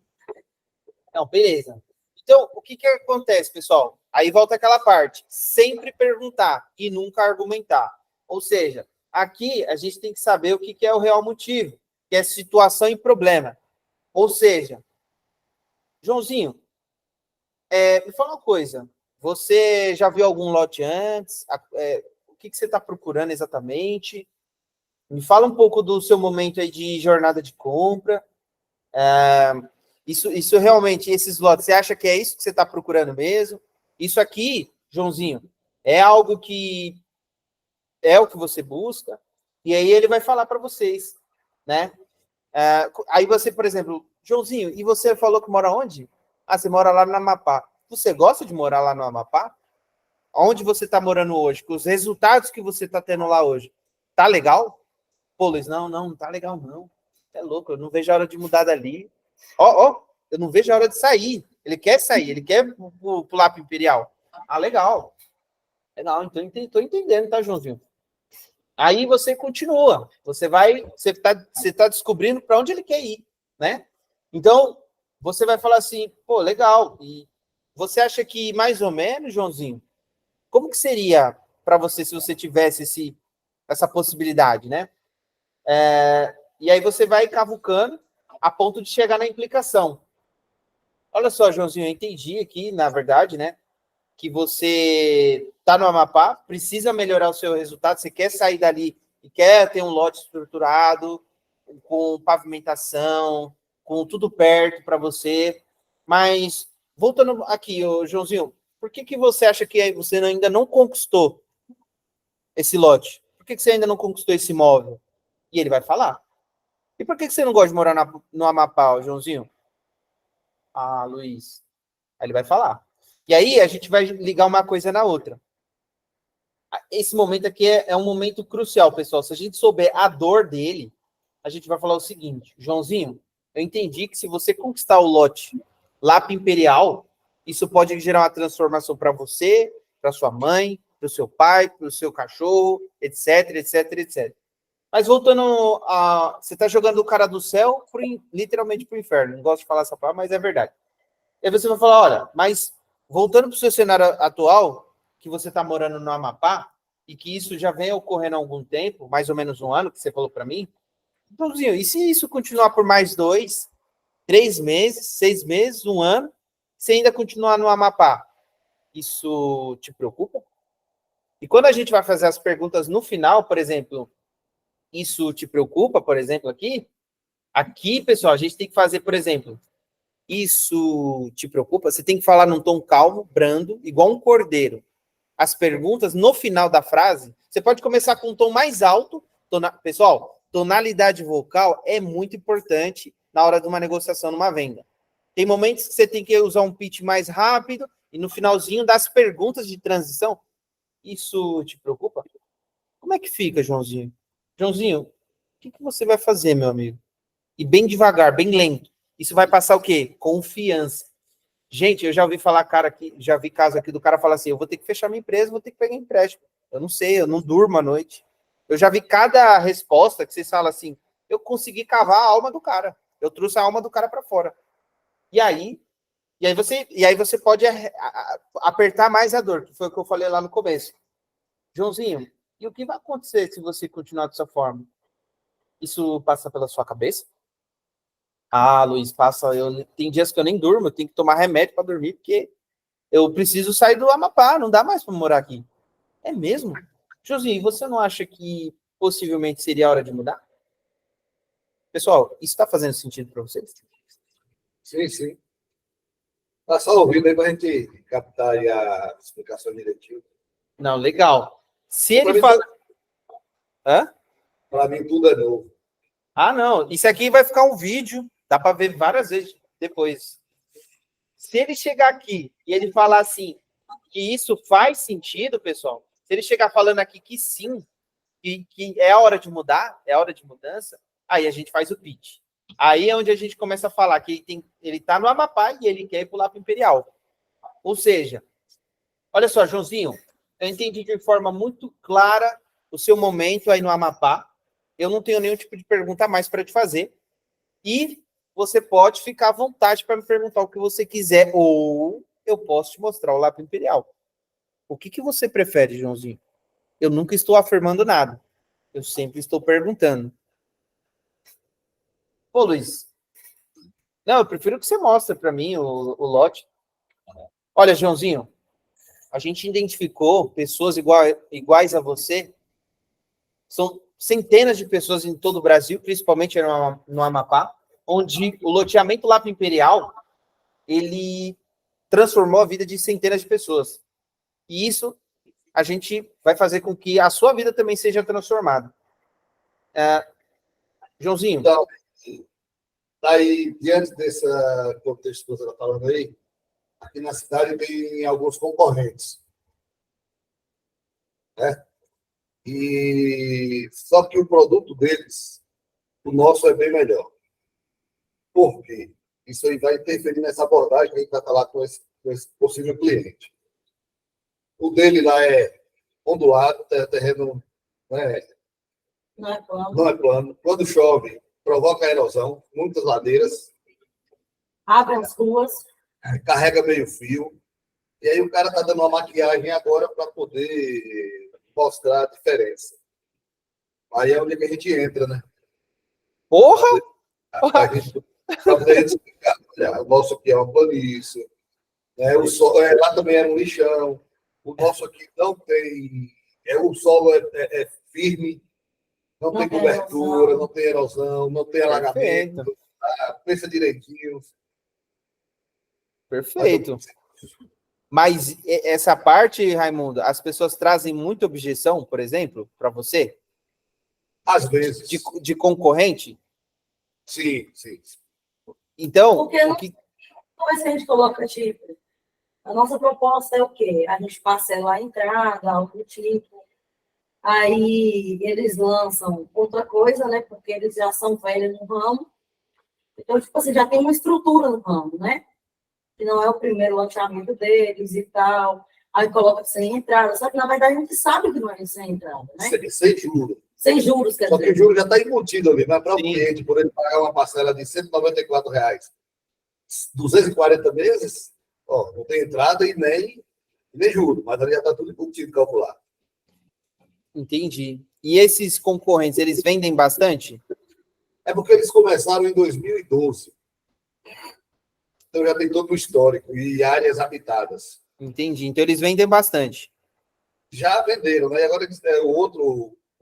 Não, beleza. Então, o que acontece, pessoal? Aí volta aquela parte. Sempre perguntar e nunca argumentar. Ou seja, aqui a gente tem que saber o que é o real motivo, que é situação e problema. Ou seja, Joãozinho, me fala uma coisa. Você já viu algum lote antes? O que você está procurando exatamente? Me fala um pouco do seu momento aí de jornada de compra. Isso realmente, esses lotes, você acha que é isso que você está procurando mesmo? Isso aqui, Joãozinho, é algo que é o que você busca? E aí ele vai falar para vocês, né? Aí você, por exemplo, Joãozinho, e você falou que mora onde? Ah, você mora lá no Amapá. Você gosta de morar lá no Amapá? Onde você está morando hoje? Com os resultados que você está tendo lá hoje, tá legal? Pô, Luiz, não tá legal, não. É louco, eu não vejo a hora de mudar dali. Ó, eu não vejo a hora de sair. Ele quer sair, ele quer pular para o Imperial. Ah, legal. Legal, então estou entendendo, tá, Joãozinho? Aí você continua, você tá descobrindo para onde ele quer ir, né? Então, você vai falar assim, pô, legal. E você acha que mais ou menos, Joãozinho, como que seria para você se você tivesse essa possibilidade, né? E aí você vai cavucando a ponto de chegar na implicação. Olha só, Joãozinho, eu entendi aqui, na verdade, né, que você está no Amapá, precisa melhorar o seu resultado, você quer sair dali e quer ter um lote estruturado, com pavimentação, com tudo perto para você. Mas, voltando aqui, Joãozinho, por que você acha que você ainda não conquistou esse lote? Por que você ainda não conquistou esse imóvel? E ele vai falar. E por que você não gosta de morar no Amapá, Joãozinho? Ah, Luiz. Aí ele vai falar. E aí a gente vai ligar uma coisa na outra. Esse momento aqui é um momento crucial, pessoal. Se a gente souber a dor dele, a gente vai falar o seguinte: Joãozinho, eu entendi que se você conquistar o lote lá para Imperial, isso pode gerar uma transformação para você, para sua mãe, para o seu pai, para o seu cachorro, etc, etc, etc. Mas voltando a. Você está jogando o cara do céu literalmente para o inferno. Não gosto de falar essa palavra, mas é verdade. E aí você vai falar: olha, mas voltando para o seu cenário atual, que você está morando no Amapá, e que isso já vem ocorrendo há algum tempo, mais ou menos 1 ano, que você falou para mim. Joãozinho, e se isso continuar por mais 2, 3 meses, 6 meses, 1 ano, você ainda continuar no Amapá? Isso te preocupa? E quando a gente vai fazer as perguntas no final, por exemplo, isso te preocupa, por exemplo, aqui, pessoal, a gente tem que fazer, por exemplo, isso te preocupa? Você tem que falar num tom calmo, brando, igual um cordeiro. As perguntas, no final da frase, você pode começar com um tom mais alto. Pessoal, tonalidade vocal é muito importante na hora de uma negociação, numa venda. Tem momentos que você tem que usar um pitch mais rápido e no finalzinho das perguntas de transição. Isso te preocupa? Como é que fica, Joãozinho? Joãozinho, o que você vai fazer, meu amigo? E bem devagar, bem lento. Isso vai passar o quê? Confiança. Gente, eu já ouvi falar, já vi caso aqui do cara falar assim: eu vou ter que fechar minha empresa, vou ter que pegar empréstimo. Eu não sei, eu não durmo à noite. Eu já vi cada resposta que vocês falam assim: eu consegui cavar a alma do cara. Eu trouxe a alma do cara para fora. E aí você pode apertar mais a dor, que foi o que eu falei lá no começo. Joãozinho, e o que vai acontecer se você continuar dessa forma? Isso passa pela sua cabeça? Ah, Luiz, tem dias que eu nem durmo, eu tenho que tomar remédio para dormir, porque eu preciso sair do Amapá, não dá mais para morar aqui. É mesmo? Josinho, você não acha que possivelmente seria a hora de mudar? Pessoal, isso está fazendo sentido para vocês? Sim, sim. Tá só ouvindo aí para a gente captar aí a explicação direitinho. Não, legal. Se Pra ele mim, fala... Hã? Para mim, tudo é novo. Ah, não. Isso aqui vai ficar um vídeo. Dá para ver várias vezes depois. Se ele chegar aqui e ele falar assim, que isso faz sentido, pessoal, se ele chegar falando aqui que sim, que é a hora de mudar, é a hora de mudança, aí a gente faz o pitch. Aí é onde a gente começa a falar que ele tá no Amapá e ele quer ir pular para o Imperial. Ou seja, olha só, Joãozinho, eu entendi de forma muito clara o seu momento aí no Amapá. Eu não tenho nenhum tipo de pergunta a mais para te fazer. E você pode ficar à vontade para me perguntar o que você quiser, ou eu posso te mostrar o Lápis Imperial. O que você prefere, Joãozinho? Eu nunca estou afirmando nada. Eu sempre estou perguntando. Ô, Luiz. Não, eu prefiro que você mostre para mim o lote. Olha, Joãozinho, a gente identificou pessoas iguais a você. São centenas de pessoas em todo o Brasil, principalmente no Amapá, onde o loteamento Lápis Imperial, ele transformou a vida de centenas de pessoas. E isso a gente vai fazer com que a sua vida também seja transformada. Joãozinho. Então, aí, diante desse contexto que você está falando aí, aqui na cidade tem alguns concorrentes, né? E só que o produto deles, o nosso é bem melhor. Por quê? Isso aí vai interferir nessa abordagem que a gente vai falar com esse possível cliente. O dele lá é ondulado, terreno, né, não é plano. Quando chove, provoca erosão, muitas ladeiras. Abre as ruas. Carrega meio fio. E aí o cara está dando uma maquiagem agora para poder mostrar a diferença. Aí é onde que a gente entra, né? Porra! Para poder a gente explicar. Olha, o nosso aqui é uma planície, né? Lá também era um lixão. O nosso aqui não tem. O solo é firme, não tem cobertura, não tem erosão, não tem alagamento. Pensa direitinho. Perfeito. Mas essa parte, Raimundo, as pessoas trazem muita objeção, por exemplo, para você? Às vezes. De concorrente? Sim, sim. Então, porque a gente coloca, tipo, a nossa proposta é o quê? A gente parcela a entrada, algo do tipo. Aí eles lançam outra coisa, né? Porque eles já são velhos no ramo. Então, tipo assim, já tem uma estrutura no ramo, né? Que não é o primeiro lançamento deles e tal. Aí coloca sem entrada. Só que, na verdade, a gente sabe que não é sem entrada, né? Sem juros. Sem juros, quer dizer. Só que o juro já está embutido ali, mas para o cliente, por ele pagar uma parcela de R$ 194, 240 meses, ó, não tem entrada e nem juro, mas ali já está tudo embutido, calculado. Entendi. E esses concorrentes, eles vendem bastante? É porque eles começaram em 2012. Então já tem todo o histórico e áreas habitadas. Entendi. Então eles vendem bastante. Já venderam, né? E agora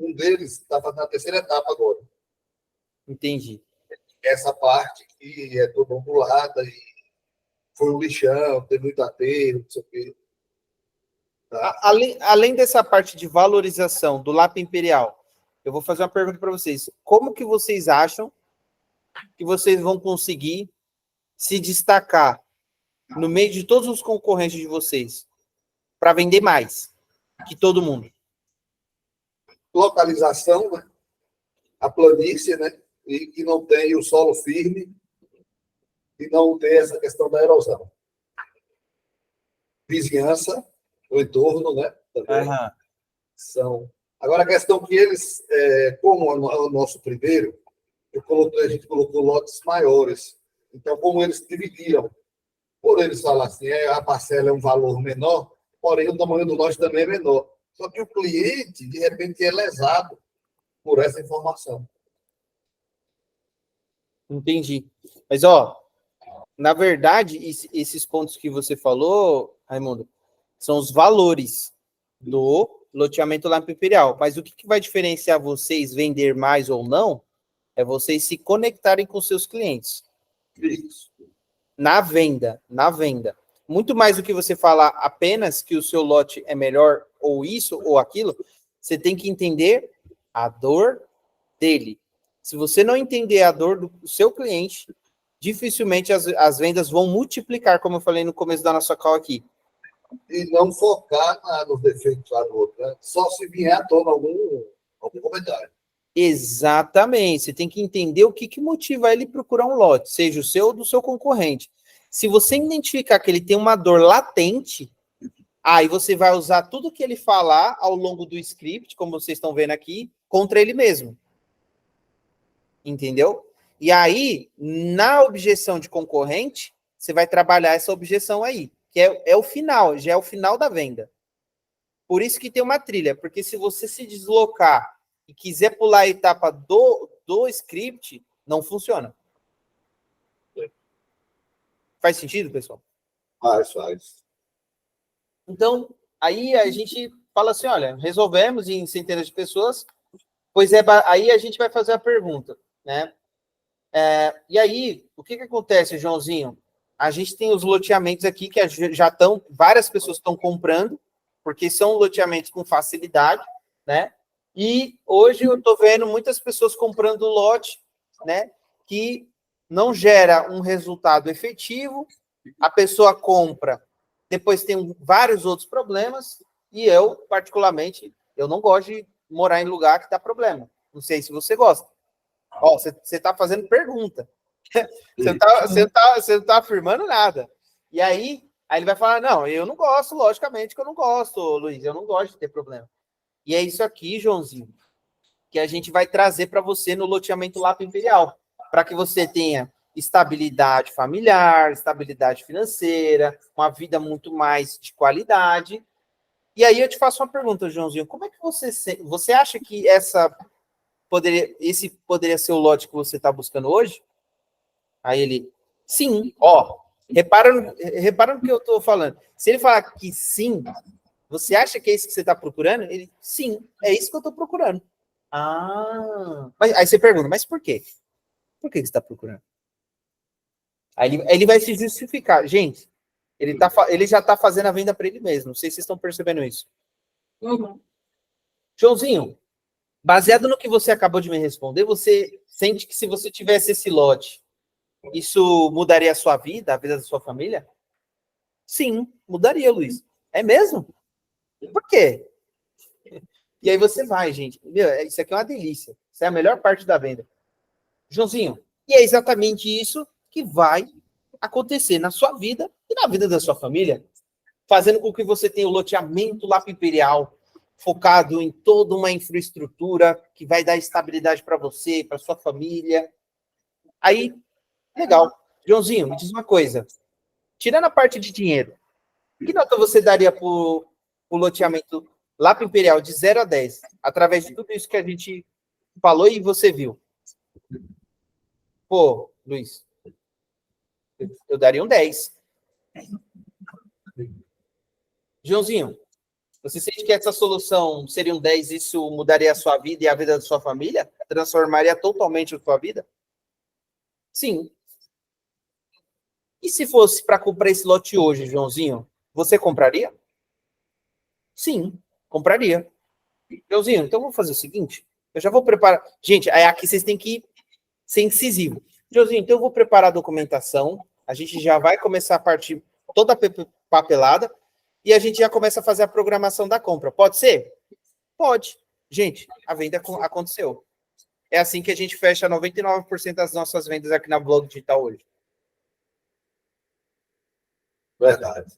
um deles está fazendo a terceira etapa agora. Entendi. Essa parte que é toda ondulada e foi um lixão, tem muito aterro, não sei o quê. Tá? Além dessa parte de valorização do Lápis Imperial, eu vou fazer uma pergunta para vocês. Como que vocês acham que vocês vão conseguir se destacar no meio de todos os concorrentes de vocês para vender mais que todo mundo? Localização, né? A planície, né? E que não tem o solo firme e não tem essa questão da erosão. Vizinhança, o entorno, né? Também são. Agora, a questão que eles, como é o nosso primeiro, a gente colocou lotes maiores. Então, como eles dividiram, por eles falar assim, a parcela é um valor menor, porém o tamanho do lote também é menor. Só que o cliente, de repente, é lesado por essa informação. Entendi. Mas, ó, Na verdade, esses pontos que você falou, Raimundo, são os valores do loteamento Lampa Imperial. Mas o que vai diferenciar vocês vender mais ou não é vocês se conectarem com seus clientes. Isso. Na venda. Muito mais do que você falar apenas que o seu lote é melhor, ou isso, ou aquilo, você tem que entender a dor dele. Se você não entender a dor do seu cliente, dificilmente as vendas vão multiplicar, como eu falei no começo da nossa call aqui. E não focar nos defeitos lá do outro, né? Só se vier à tona algum comentário. Exatamente. Você tem que entender o que motiva ele procurar um lote, seja o seu ou do seu concorrente. Se você identificar que ele tem uma dor latente, aí você vai usar tudo que ele falar ao longo do script, como vocês estão vendo aqui, contra ele mesmo. Entendeu? E aí, na objeção de concorrente, você vai trabalhar essa objeção aí, que é o final, já é o final da venda. Por isso que tem uma trilha, porque se você se deslocar e quiser pular a etapa do script, não funciona. Faz sentido, pessoal? Faz. Então, aí a gente fala assim, olha, resolvemos em centenas de pessoas, aí a gente vai fazer a pergunta, né? E aí, o que acontece, Joãozinho? A gente tem os loteamentos aqui que já estão, várias pessoas estão comprando, porque são loteamentos com facilidade, né? E hoje eu estou vendo muitas pessoas comprando lote, né? Que não gera um resultado efetivo, a pessoa compra, depois tem vários outros problemas, e eu, particularmente, eu não gosto de morar em lugar que dá problema. Não sei se você gosta. Ó, você está fazendo pergunta. Você não tá afirmando nada. E aí ele vai falar, não, eu não gosto, logicamente que eu não gosto, Luiz, eu não gosto de ter problema. E é isso aqui, Joãozinho, que a gente vai trazer para você no loteamento Lampa Imperial, para que você tenha estabilidade familiar, estabilidade financeira, uma vida muito mais de qualidade. E aí eu te faço uma pergunta, Joãozinho, como é que você acha que esse poderia ser o lote que você está buscando hoje? Aí ele, sim, ó, repara no que eu estou falando. Se ele falar que sim, você acha que é isso que você está procurando? Ele, sim, é isso que eu estou procurando. Mas, aí você pergunta, mas por quê? Por que você está procurando? Aí ele vai se justificar. Gente, ele já está fazendo a venda para ele mesmo. Não sei se vocês estão percebendo isso. Uhum. Joãozinho, baseado no que você acabou de me responder, você sente que se você tivesse esse lote, isso mudaria a sua vida, a vida da sua família? Sim, mudaria, Luiz. É mesmo? Por quê? E aí você vai, gente. Meu, isso aqui é uma delícia. Isso é a melhor parte da venda. Joãozinho, e é exatamente isso que vai acontecer na sua vida e na vida da sua família, fazendo com que você tenha o loteamento Lampa Imperial, focado em toda uma infraestrutura que vai dar estabilidade para você, para sua família. Aí, legal. Joãozinho, me diz uma coisa. Tirando a parte de dinheiro, que nota você daria para o loteamento Lampa Imperial de 0 a 10, através de tudo isso que a gente falou e você viu? Pô, Luiz, eu daria um 10. Joãozinho, você sente que essa solução seria um 10, isso mudaria a sua vida e a vida da sua família? Transformaria totalmente a sua vida? Sim. E se fosse para comprar esse lote hoje, Joãozinho, você compraria? Sim, compraria. Joãozinho, então vamos fazer o seguinte, eu já vou preparar... Gente, aqui vocês têm que ser incisivo. Joãozinho, então eu vou preparar a documentação, a gente já vai começar a partir toda a papelada, e a gente já começa a fazer a programação da compra. Pode ser? Pode. Gente, a venda aconteceu. É assim que a gente fecha 99% das nossas vendas aqui na Blog Digital hoje. Verdade.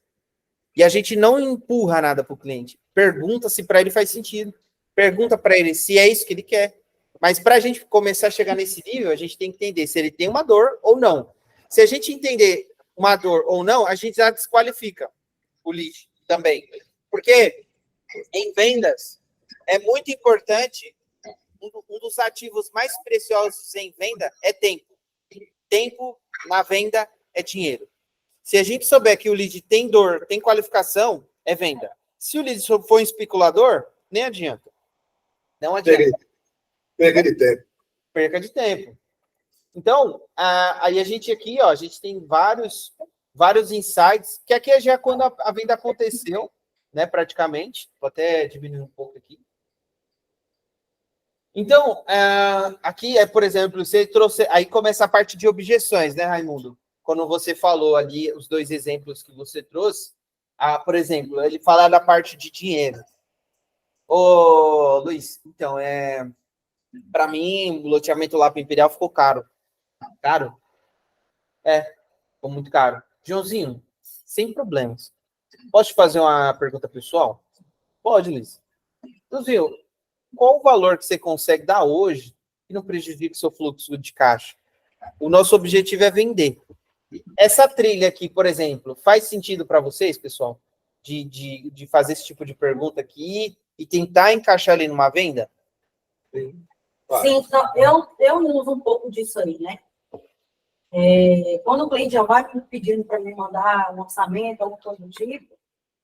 E a gente não empurra nada para o cliente. Pergunta se para ele faz sentido. Pergunta para ele se é isso que ele quer. Mas para a gente começar a chegar nesse nível, a gente tem que entender se ele tem uma dor ou não. Se a gente entender uma dor ou não, a gente já desqualifica o lead também. Porque em vendas é muito importante, um dos ativos mais preciosos em venda é tempo. Tempo na venda é dinheiro. Se a gente souber que o lead tem dor, tem qualificação, é venda. Se o lead for um especulador, nem adianta. Não adianta. Perda de tempo. Perca de tempo. Então, aí a gente aqui, ó, a gente tem vários insights, que aqui é já quando a venda aconteceu, né, praticamente. Vou até diminuir um pouco aqui. Então, aqui é, por exemplo, você trouxe, aí começa a parte de objeções, né, Raimundo? Quando você falou ali, os 2 exemplos que você trouxe, por exemplo, ele fala da parte de dinheiro. Ô, Luiz, então, para mim, o loteamento lá para Imperial ficou caro. Caro? Ficou muito caro. Joãozinho, sem problemas. Posso te fazer uma pergunta pessoal? Pode, Luiz. Joãozinho, qual o valor que você consegue dar hoje que não prejudique o seu fluxo de caixa? O nosso objetivo é vender. Essa trilha aqui, por exemplo, faz sentido para vocês, pessoal? De fazer esse tipo de pergunta aqui e tentar encaixar ali numa venda? Sim. Sim, então, eu uso um pouco disso aí, né? Quando o cliente já vai me pedindo para me mandar um orçamento, alguma coisa do tipo,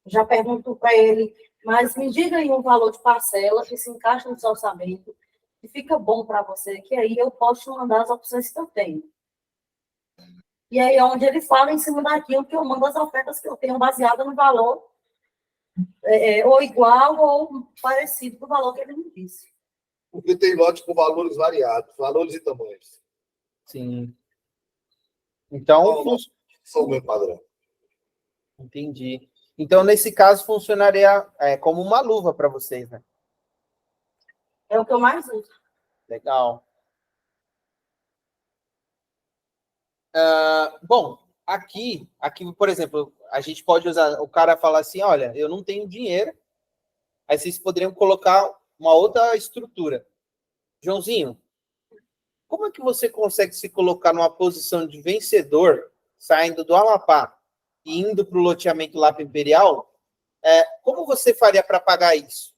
já pergunto para ele, mas me diga aí um valor de parcela que se encaixa no seu orçamento, que fica bom para você, que aí eu posso te mandar as opções que eu tenho. E aí é onde ele fala em cima daquilo que eu mando as ofertas que eu tenho baseada no valor, ou igual ou parecido com o valor que ele me disse. Porque tem lote com valores variados, valores e tamanhos. Sim. Então, São o meu padrão. entendi. Então, nesse caso, funcionaria como uma luva para vocês, né? É o que eu mais uso. Legal. Bom, aqui, por exemplo, a gente pode usar, o cara fala assim, olha, eu não tenho dinheiro, aí vocês poderiam colocar uma outra estrutura. Joãozinho, como é que você consegue se colocar numa posição de vencedor, saindo do Amapá e indo para o loteamento lá para Imperial? Como você faria para pagar isso?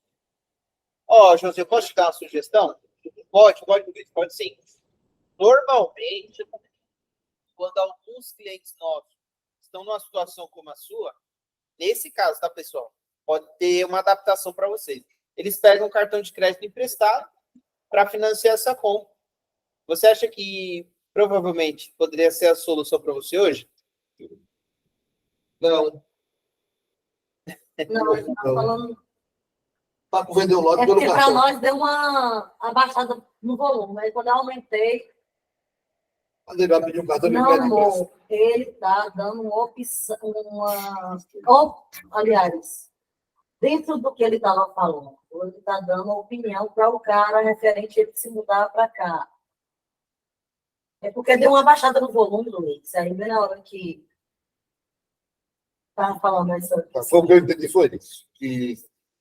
Joãozinho, eu posso te dar uma sugestão? Pode sim. Normalmente, quando alguns clientes novos estão numa situação como a sua, nesse caso, tá, pessoal? Pode ter uma adaptação para vocês. Eles pegam um cartão de crédito emprestado para financiar essa compra. Você acha que provavelmente poderia ser a solução para você hoje? Não. Não, ele está falando. Para vender o lote É pelo porque para cartão. nós deu uma abaixada no volume. Aí quando eu aumentei, Mas ele vai pedir um cartão de não, crédito. amor, ele está dando uma opção, aliás, dentro do que ele estava falando, ele está dando uma opinião para o cara referente a ele se mudar para cá. É porque deu uma baixada no volume, Luiz. Aí bem na hora que estava falando essa. Foi o que eu entendi, foi isso. Que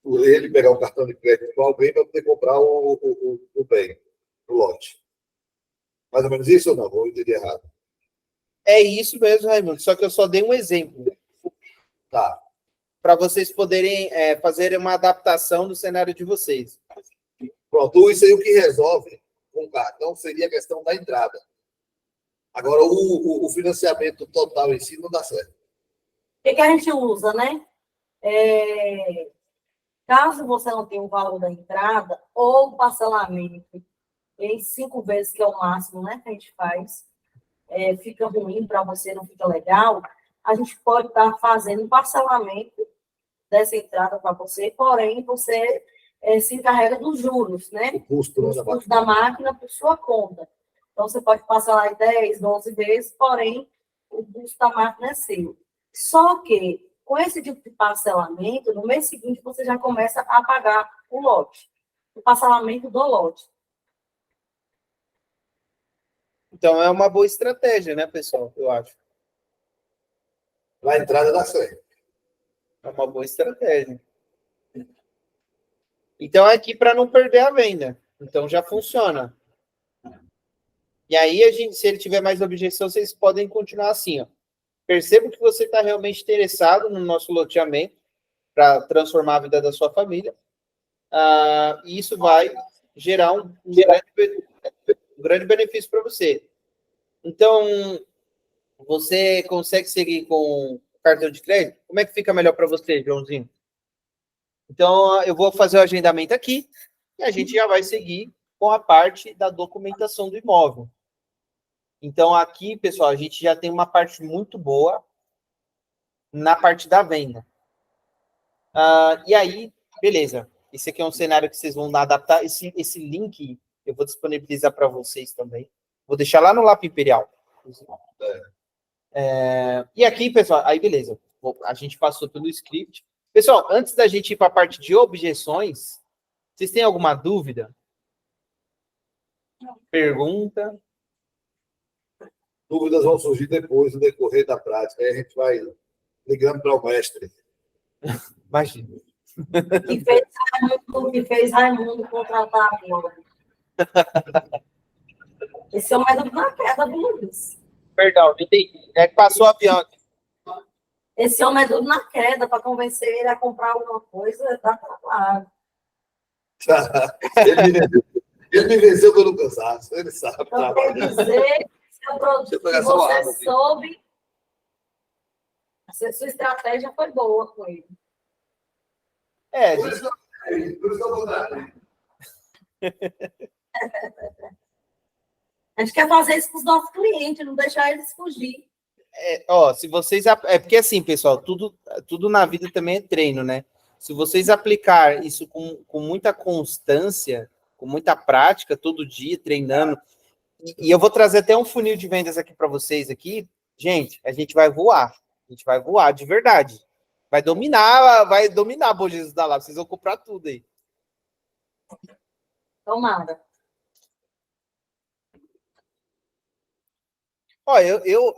ele pegar um cartão de crédito com alguém para poder comprar o bem, o lote. Mais ou menos isso ou não? Vou entender errado. É isso mesmo, Raimundo. Só que eu só dei um exemplo. Tá. Para vocês poderem fazerem uma adaptação do cenário de vocês. Pronto, isso aí o que resolve com o cartão seria a questão da entrada. Agora, o financiamento total em si não dá certo. O que a gente usa, né? Caso você não tenha o valor da entrada ou o parcelamento em 5 vezes, que é o máximo, né, que a gente faz, fica ruim para você, não fica legal, a gente pode estar fazendo um parcelamento dessa entrada para você, porém, você se encarrega dos juros, né? O custo, dos custos da máquina por sua conta. Então, você pode parcelar em 10, 12 vezes, porém, o custo da máquina é seu. Só que, com esse tipo de parcelamento, no mês seguinte, você já começa a pagar o lote, o parcelamento do lote. Então, é uma boa estratégia, né, pessoal? Eu acho. Na entrada dá certo. É uma boa estratégia. Então, é aqui para não perder a venda. Então, já funciona. E aí, se ele tiver mais objeção, vocês podem continuar assim, ó. Perceba que você está realmente interessado no nosso loteamento para transformar a vida da sua família. E isso vai gerar um grande benefício para você. Então, Você consegue seguir com o cartão de crédito? Como é que fica melhor para você, Joãozinho? Então, eu vou fazer o agendamento aqui e a gente já vai seguir com a parte da documentação do imóvel. Então, aqui, pessoal, a gente já tem uma parte muito boa na parte da venda. E aí, beleza. Esse aqui é um cenário que vocês vão adaptar. Esse link eu vou disponibilizar para vocês também. Vou deixar lá no Lab Imperial. E aqui, pessoal, aí beleza. A gente passou pelo script. Pessoal, antes da gente ir para a parte de objeções, vocês têm alguma dúvida? Pergunta? Dúvidas vão surgir depois, no decorrer da prática. Aí a gente vai ligando para o mestre. Imagina. Que fez Raimundo contratar agora. Esse homem é na queda do Luiz. Perdão, entendi. É que passou o avião. Esse homem é tudo na queda para convencer ele a comprar alguma coisa, dá trabalho. Ele me venceu pelo cansaço, ele sabe. Então, quer dizer, se você soube, sua estratégia foi boa com ele. Por isso que eu vou dar. A gente quer fazer isso com os nossos clientes, não deixar eles fugir. Se vocês... porque assim, pessoal, tudo na vida também é treino, né? Se vocês aplicar isso com muita constância, com muita prática, todo dia, treinando, e eu vou trazer até um funil de vendas aqui para vocês aqui, gente, a gente vai voar. A gente vai voar de verdade. Vai dominar a Bom Jesus da Lapa. Vocês vão comprar tudo aí. Tomara.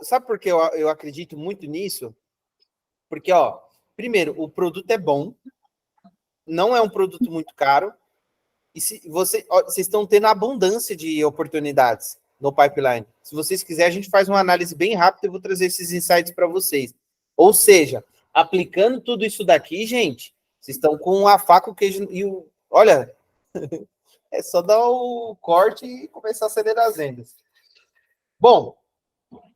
Sabe por que eu acredito muito nisso? Porque, primeiro, o produto é bom, não é um produto muito caro, e vocês estão tendo abundância de oportunidades no pipeline. Se vocês quiserem, a gente faz uma análise bem rápida e eu vou trazer esses insights para vocês. Ou seja, aplicando tudo isso daqui, gente, vocês estão com a faca, o queijo e o... Olha, é só dar o corte e começar a acelerar as vendas. Bom,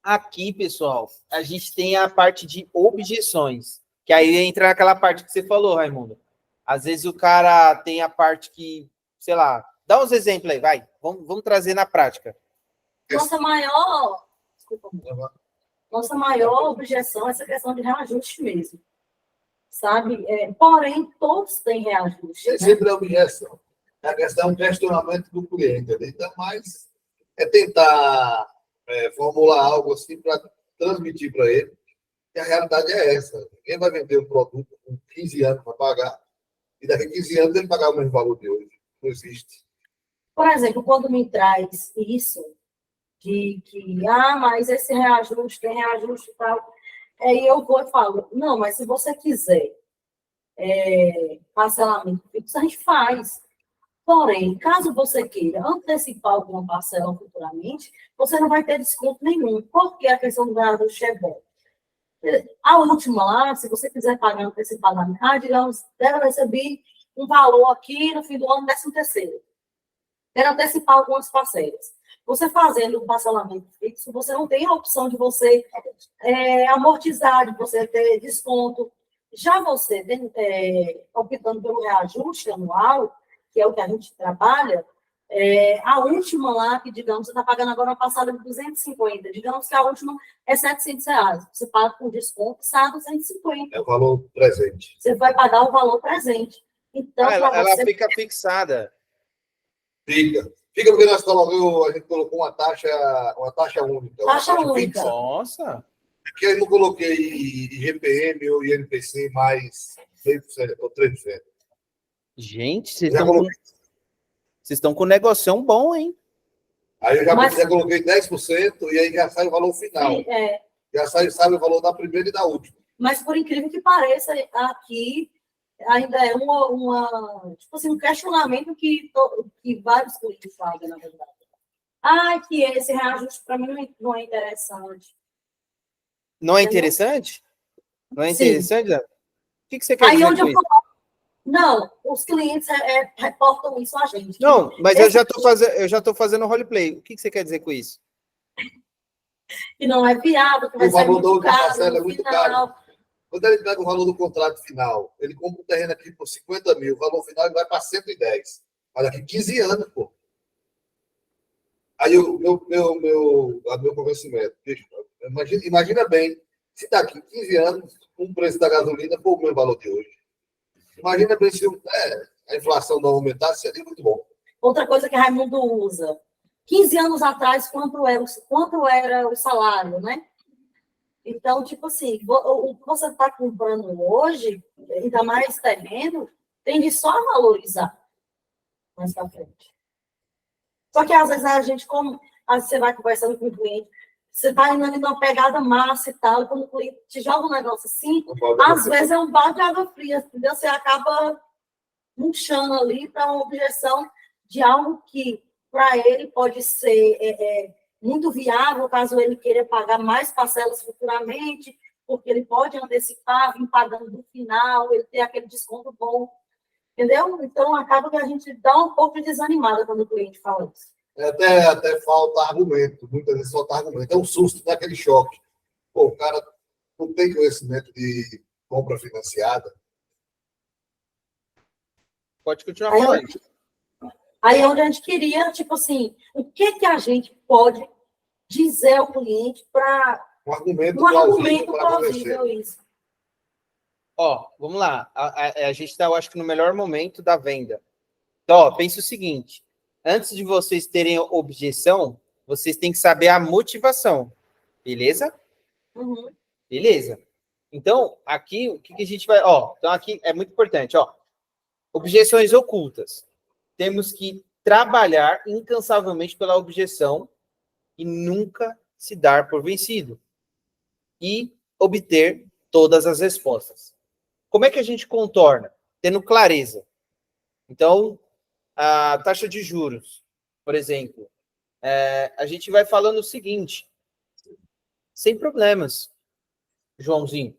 aqui, pessoal, a gente tem a parte de objeções, que aí entra naquela parte que você falou, Raimundo. Às vezes o cara tem a parte que, sei lá, dá uns exemplos aí, vai. Vamos trazer na prática. Nossa maior objeção é essa questão de reajuste mesmo. Sabe? Porém, todos têm reajuste. É sempre a objeção. A questão é um questionamento do cliente. Então, mais é tentar formular algo assim para transmitir para ele que a realidade é essa. Ninguém vai vender um produto com 15 anos para pagar e daqui a 15 anos ele pagar o mesmo valor de hoje. Não existe. Por exemplo, quando me traz isso, de que, mas esse reajuste, tem reajuste e tal, aí eu vou e falo, não, mas se você quiser parcelamento fixo, a gente faz. Porém, caso você queira antecipar alguma parcela futuramente, você não vai ter desconto nenhum, porque a questão do reajuste é bom. A última lá, se você quiser pagar antecipadamente, digamos, deve receber um valor aqui no fim do ano, 13º. Quero antecipar algumas parcelas. Você fazendo um parcelamento fixo, você não tem a opção de você amortizar, de você ter desconto. Já você, optando pelo reajuste anual, que é o que a gente trabalha, a última lá, que, digamos, você está pagando agora uma parcela de 250, digamos que a última é R$700. Você paga com desconto, sai 250. É o valor presente. Você vai pagar o valor presente. Então, ela fica fixada. Fica porque a gente colocou uma taxa única. Taxa única. Fixa. Nossa! Porque eu não coloquei IGPM ou INPC mais 6% ou 3%. Gente, vocês estão com um negócio bom, hein? Aí eu já coloquei 10% e aí já sai o valor final. Sim, Já sabe o valor da primeira e da última. Mas, por incrível que pareça, aqui ainda é tipo assim, um questionamento que vários clientes fazem, na verdade. Que esse reajuste para mim não é interessante. Não é interessante? Não é interessante? O que você quer aí dizer onde com eu isso? Não, os clientes reportam isso a gente. Não, mas eu já estou fazendo roleplay. O que você quer dizer com isso? que não é viável, que vai O sair valor da muito outra caro parcela é no muito final. caro. Quando ele pega o valor do contrato final, ele compra um terreno aqui por 50 mil, o valor final ele vai para 110. Mas daqui 15 anos, pô. Aí o meu convencimento, bicho, imagina bem, se daqui 15 anos o preço da gasolina for o mesmo valor de hoje. Imagina bem se a inflação não aumentasse, seria muito bom. Outra coisa que Raimundo usa. 15 anos atrás, quanto era o salário, né? Então, tipo assim, o que você está comprando hoje, ainda mais terreno, tende só a valorizar mais para frente. Só que às vezes a gente, como às vezes você vai conversando com o cliente, você está indo ali numa pegada massa e tal, e quando o cliente te joga um negócio assim, às vezes é um balde de água fria, entendeu? Você acaba murchando ali para uma objeção de algo que, para ele, pode ser muito viável, caso ele queira pagar mais parcelas futuramente, porque ele pode antecipar, vir pagando no final, ele ter aquele desconto bom. Entendeu? Então, acaba que a gente dá um pouco desanimada quando o cliente fala isso. Até falta argumento, muitas vezes falta argumento. É um susto, dá aquele choque. Pô, o cara não tem conhecimento de compra financiada. Pode continuar falando. Aí é onde a gente queria, tipo assim, o que a gente pode dizer ao cliente para Um argumento plausível isso. Ó, vamos lá. A gente está, eu acho que no melhor momento da venda. Então, ó, pense o seguinte. Antes de vocês terem objeção, vocês têm que saber a motivação. Beleza? Uhum. Beleza. Então, aqui, o que a gente vai... Ó, então aqui é muito importante, ó. Objeções ocultas. Temos que trabalhar incansavelmente pela objeção e nunca se dar por vencido. E obter todas as respostas. Como é que a gente contorna? Tendo clareza. Então, a taxa de juros, por exemplo, a gente vai falando o seguinte, sem problemas, Joãozinho.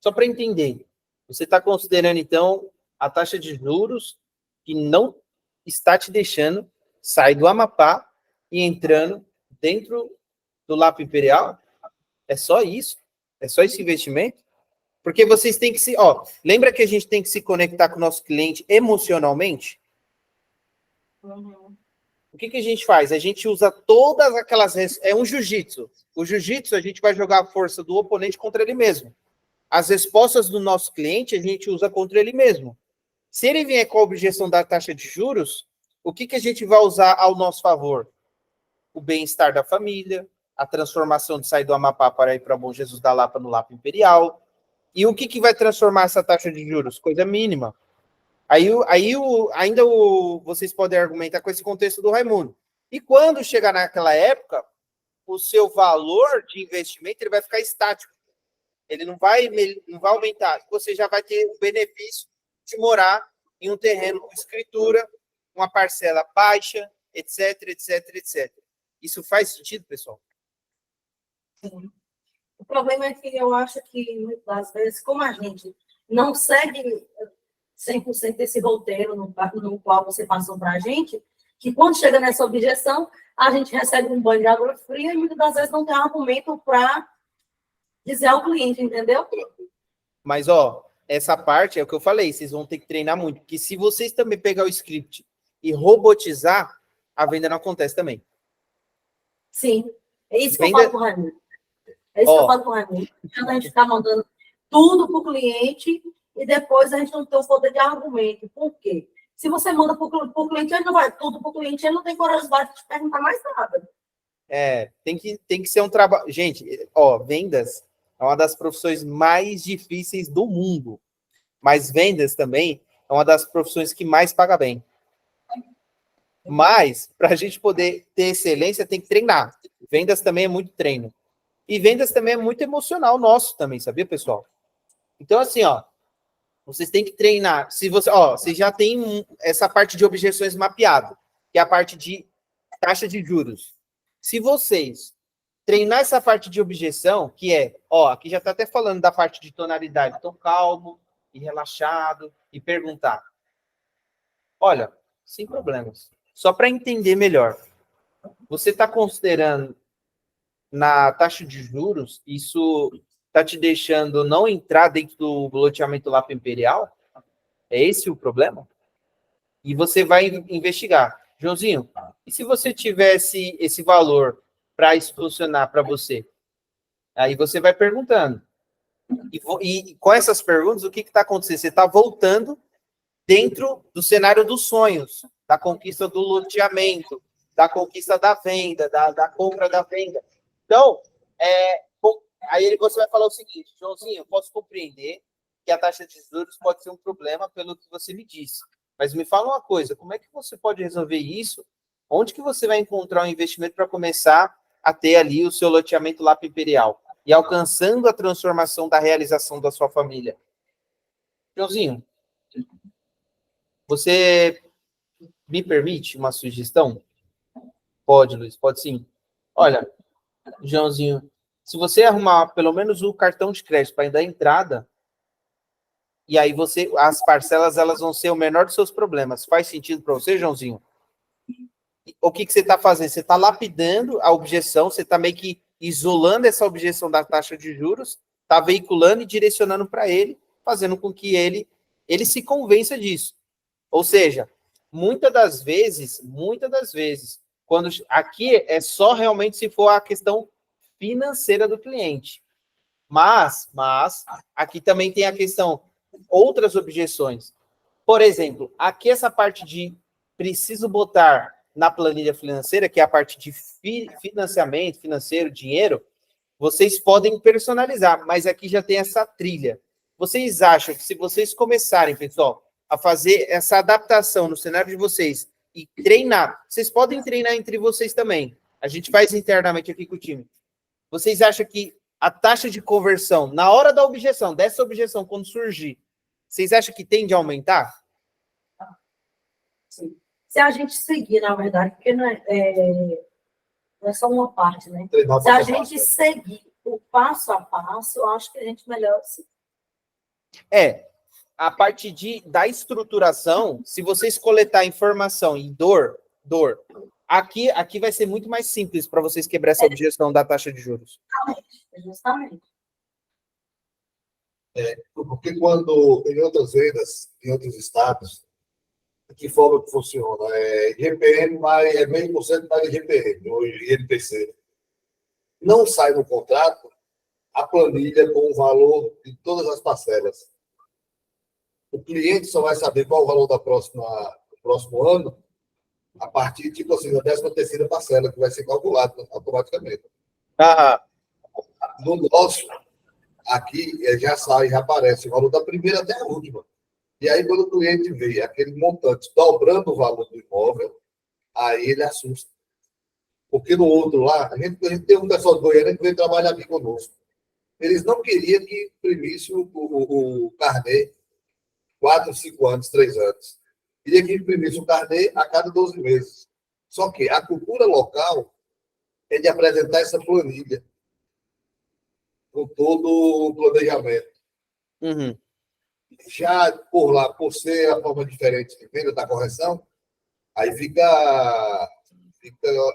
Só para entender, você está considerando, então, a taxa de juros que não está te deixando sair do Amapá e entrando dentro do Lapa Imperial? É só isso? É só esse investimento? Porque vocês têm que se... Ó, lembra que a gente tem que se conectar com o nosso cliente emocionalmente? Uhum. O que a gente faz? A gente usa todas aquelas... É um jiu-jitsu. O jiu-jitsu, a gente vai jogar a força do oponente contra ele mesmo. As respostas do nosso cliente, a gente usa contra ele mesmo. Se ele vier com a objeção da taxa de juros, o que a gente vai usar ao nosso favor? O bem-estar da família, a transformação de sair do Amapá para ir para Bom Jesus da Lapa no Lapa Imperial. E o que vai transformar essa taxa de juros? Coisa mínima. Vocês podem argumentar com esse contexto do Raimundo. E quando chegar naquela época, o seu valor de investimento ele vai ficar estático. Ele não vai aumentar. Você já vai ter o benefício de morar em um terreno com escritura, uma parcela baixa, etc, etc, etc. Isso faz sentido, pessoal? Sim. O problema é que eu acho que, muitas vezes, como a gente não segue 100% desse roteiro no qual você passou para a gente, que quando chega nessa objeção, a gente recebe um banho de água fria e muitas das vezes não tem argumento para dizer ao cliente, entendeu? Mas, ó, essa parte é o que eu falei, vocês vão ter que treinar muito, porque se vocês também pegar o script e robotizar, a venda não acontece também. Sim, é isso que eu falo com o Raimundo. É isso que eu falo com o Raimundo. A gente ficar mandando tudo para o cliente e depois a gente não tem o poder de argumento. Por quê? Se você manda para o cliente, ele não vai tudo para o cliente, ele não tem curiosidade de te perguntar mais nada. Tem que ser um trabalho... Gente, ó, vendas é uma das profissões mais difíceis do mundo. Mas vendas também é uma das profissões que mais paga bem. Mas, para a gente poder ter excelência, tem que treinar. Vendas também é muito treino. E vendas também é muito emocional nosso também, sabia, pessoal? Então, assim, ó, vocês têm que treinar. Se você, ó, você já tem essa parte de objeções mapeado, que é a parte de taxa de juros. Se vocês treinar essa parte de objeção, que é, ó, aqui já está até falando da parte de tonalidade, então calmo e relaxado e perguntar. Olha, sem problemas. Só para entender melhor. Você está considerando na taxa de juros, isso está te deixando não entrar dentro do loteamento Lapa Imperial? É esse o problema? E você vai investigar. Joãozinho, e se você tivesse esse valor para isso funcionar para você? Aí você vai perguntando. E com essas perguntas, o que está acontecendo? Você está voltando dentro do cenário dos sonhos, da conquista do loteamento, da conquista da venda, da compra da venda. Então, aí você vai falar o seguinte, Joãozinho, eu posso compreender que a taxa de juros pode ser um problema pelo que você me disse. Mas me fala uma coisa, como é que você pode resolver isso? Onde que você vai encontrar um investimento para começar a ter ali o seu loteamento Lapa Imperial e alcançando a transformação da realização da sua família? Joãozinho, você me permite uma sugestão? Pode, Luiz, pode sim. Olha, Joãozinho, se você arrumar pelo menos o cartão de crédito para dar entrada, e aí as parcelas elas vão ser o menor dos seus problemas. Faz sentido para você, Joãozinho? O que você está fazendo? Você está lapidando a objeção, você está meio que isolando essa objeção da taxa de juros, está veiculando e direcionando para ele, fazendo com que ele se convença disso. Ou seja, muitas das vezes, quando aqui é só realmente se for a questão financeira do cliente. Mas aqui também tem a questão, outras objeções. Por exemplo, aqui essa parte de preciso botar na planilha financeira, que é a parte de financiamento financeiro, dinheiro, vocês podem personalizar, mas aqui já tem essa trilha. Vocês acham que se vocês começarem, pessoal, a fazer essa adaptação no cenário de vocês e treinar, vocês podem treinar entre vocês também. A gente faz internamente aqui com o time. Vocês acham que a taxa de conversão, na hora da objeção, dessa objeção, quando surgir, vocês acham que tende a aumentar? Sim. Se a gente seguir, na verdade, porque não é só uma parte, né? Se a gente seguir o passo a passo, eu acho que a gente melhora sim. A parte da estruturação, se vocês coletar informação em dor, aqui vai ser muito mais simples para vocês quebrar essa objeção da taxa de juros. Justamente. Porque quando em outras vendas, em outros estados, que forma que funciona? IGPM é meio por cento mais IGPM, ou INPC. Não sai no contrato a planilha com o valor de todas as parcelas. O cliente só vai saber qual o valor do próximo ano a partir, tipo assim, da 13ª parcela, que vai ser calculado automaticamente. No nosso, aqui já sai, já aparece o valor da primeira até a última. E aí, quando o cliente vê aquele montante dobrando o valor do imóvel, aí ele assusta. Porque no outro lá, a gente tem um pessoal de Goiânia que veio trabalhar aqui conosco. Eles não queriam que imprimisse o carnê 4, 5 anos, 3 anos. Queria que imprimisse o carnê a cada 12 meses. Só que a cultura local é de apresentar essa planilha com todo o planejamento. Uhum. Já por lá, por ser a forma diferente de venda da correção, aí fica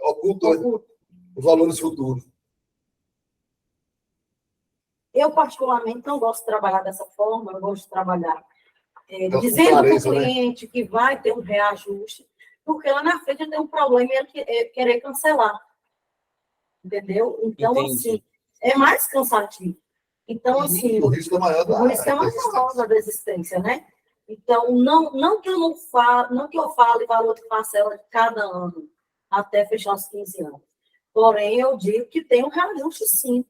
oculto os valores futuros. Eu, particularmente, não gosto de trabalhar dessa forma, eu gosto de trabalhar dizendo clareza, para o cliente, né, que vai ter um reajuste, porque lá na frente tem um problema e ele querer cancelar. Entendeu? Então, Entendi. assim, é mais cansativo. Então, assim, o risco é maior da desistência, né? Então, não que eu fale valor de parcela de cada ano até fechar os 15 anos. Porém, eu digo que tem um reajuste, sim.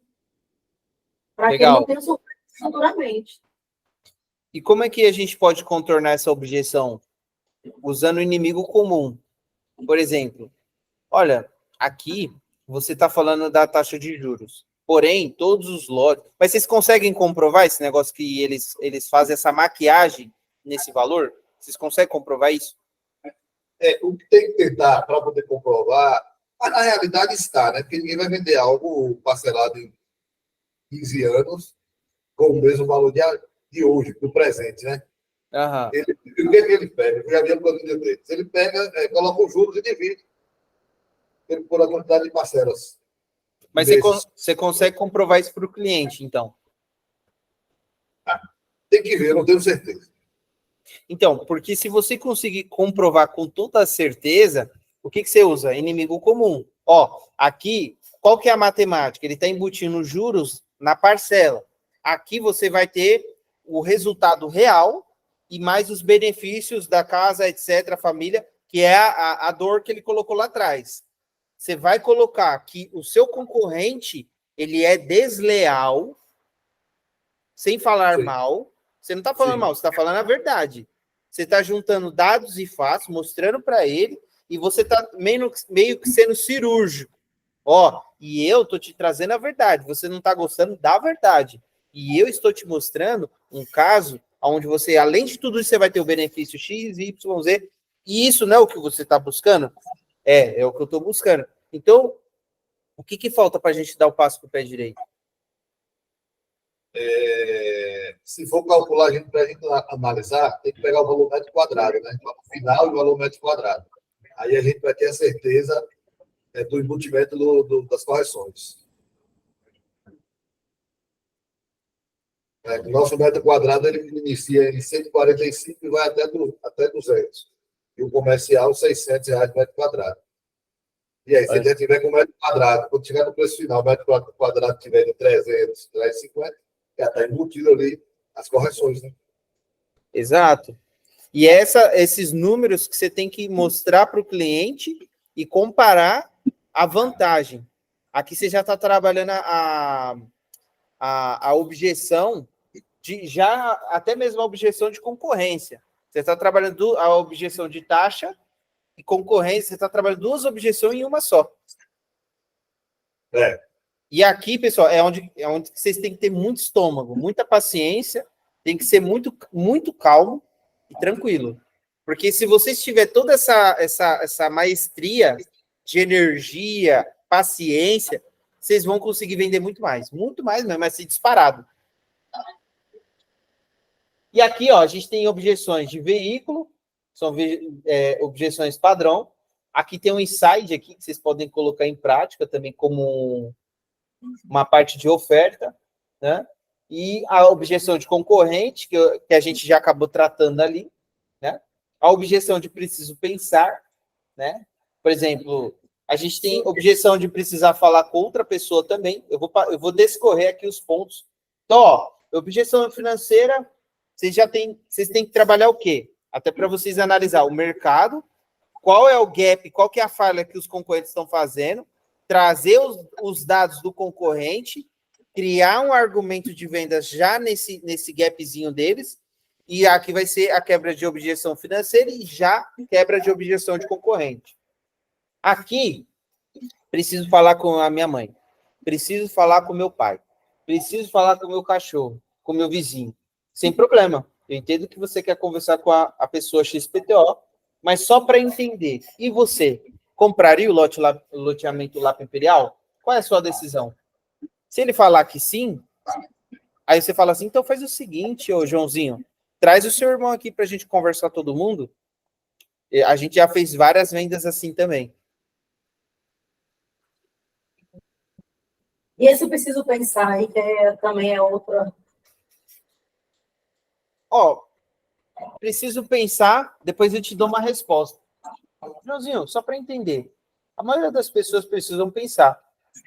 Para quem não tem futuramente. E como é que a gente pode contornar essa objeção? Usando o inimigo comum. Por exemplo, olha, aqui você está falando da taxa de juros. Porém, todos os lotes... Mas vocês conseguem comprovar esse negócio que eles fazem essa maquiagem nesse valor? Vocês conseguem comprovar isso? O que tem que tentar para poder comprovar, mas na realidade está, né? Porque ninguém vai vender algo parcelado em 15 anos com o mesmo valor de hoje, do presente, né? Uhum. O que ele pega? Eu já vi a planilha dele. Ele pega, coloca os juros e divide por a quantidade de parcelas. Mas você consegue comprovar isso para o cliente, então? Tem que ver, eu não tenho certeza. Então, porque se você conseguir comprovar com toda certeza, o que você usa? Inimigo comum. Ó, aqui, qual que é a matemática? Ele está embutindo juros na parcela. Aqui você vai ter o resultado real e mais os benefícios da casa, etc., família, que é a dor que ele colocou lá atrás. Você vai colocar que o seu concorrente, ele é desleal, sem falar Sim. mal. Você não está falando Sim. mal, você está falando a verdade. Você está juntando dados e fatos, mostrando para ele, e você está meio que sendo cirúrgico. Ó, e eu estou te trazendo a verdade. Você não está gostando da verdade. E eu estou te mostrando um caso onde você, além de tudo isso, você vai ter o benefício X, Y, Z. E isso não é o que você está buscando? É o que eu estou buscando. Então, o que falta para a gente dar o passo para o pé direito? Se for calcular, para a gente analisar, tem que pegar o valor metro quadrado, né? O final e o valor metro quadrado. Aí a gente vai ter a certeza do embutimento das correções. O nosso metro quadrado ele inicia em 145 e vai até 200. E o comercial, R$600 metro quadrado. E aí, se ele já tiver com metro quadrado, quando chegar no preço final, o metro quadrado tiver de 300, 350, já está embutido ali as correções, né? Exato. E esses números que você tem que mostrar para o cliente e comparar a vantagem. Aqui você já está trabalhando a objeção até mesmo a objeção de concorrência. Você está trabalhando a objeção de taxa e concorrência, você está trabalhando duas objeções em uma só. E aqui, pessoal, é onde vocês têm que ter muito estômago, muita paciência, tem que ser muito, muito calmo e tranquilo. Porque se você tiver toda essa maestria de energia, paciência, vocês vão conseguir vender muito mais mesmo, mas ser disparado. E aqui, ó, a gente tem objeções de veículo, são objeções padrão. Aqui tem um insight aqui que vocês podem colocar em prática também como uma parte de oferta, né? E a objeção de concorrente, que a gente já acabou tratando ali, né? A objeção de preciso pensar, né? Por exemplo, a gente tem objeção de precisar falar com outra pessoa também. Eu vou descorrer aqui os pontos. Então, ó, objeção financeira, vocês têm que trabalhar o quê? Até para vocês analisar o mercado, qual é o gap, qual que é a falha que os concorrentes estão fazendo, trazer os dados do concorrente, criar um argumento de vendas já nesse gapzinho deles, e aqui vai ser a quebra de objeção financeira e já quebra de objeção de concorrente. Aqui, preciso falar com a minha mãe, preciso falar com meu pai, preciso falar com o meu cachorro, com o meu vizinho. Sem problema. Eu entendo que você quer conversar com a pessoa XPTO, mas só para entender. E você, compraria o loteamento Lapa Imperial? Qual é a sua decisão? Se ele falar que sim, aí você fala assim, então faz o seguinte, ô Joãozinho, traz o seu irmão aqui para a gente conversar todo mundo. A gente já fez várias vendas assim também. E esse eu preciso pensar aí, que também é outra... Ó, preciso pensar, depois eu te dou uma resposta. Joãozinho, só para entender, a maioria das pessoas precisam pensar,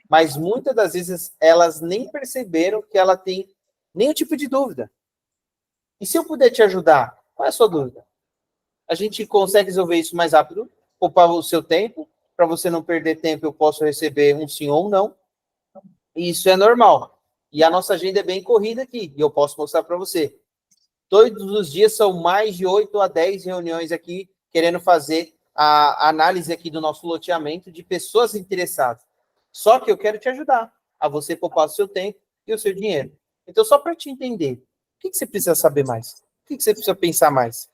mas muitas das vezes elas nem perceberam que ela tem nenhum tipo de dúvida. E se eu puder te ajudar, qual é a sua dúvida? A gente consegue resolver isso mais rápido, poupar o seu tempo, para você não perder tempo, eu posso receber um sim ou um não. E isso é normal. E a nossa agenda é bem corrida aqui, e eu posso mostrar para você. Todos os dias são mais de 8 a 10 reuniões aqui, querendo fazer a análise aqui do nosso loteamento de pessoas interessadas. Só que eu quero te ajudar a você poupar o seu tempo e o seu dinheiro. Então, só para te entender, o que você precisa saber mais? O que você precisa pensar mais?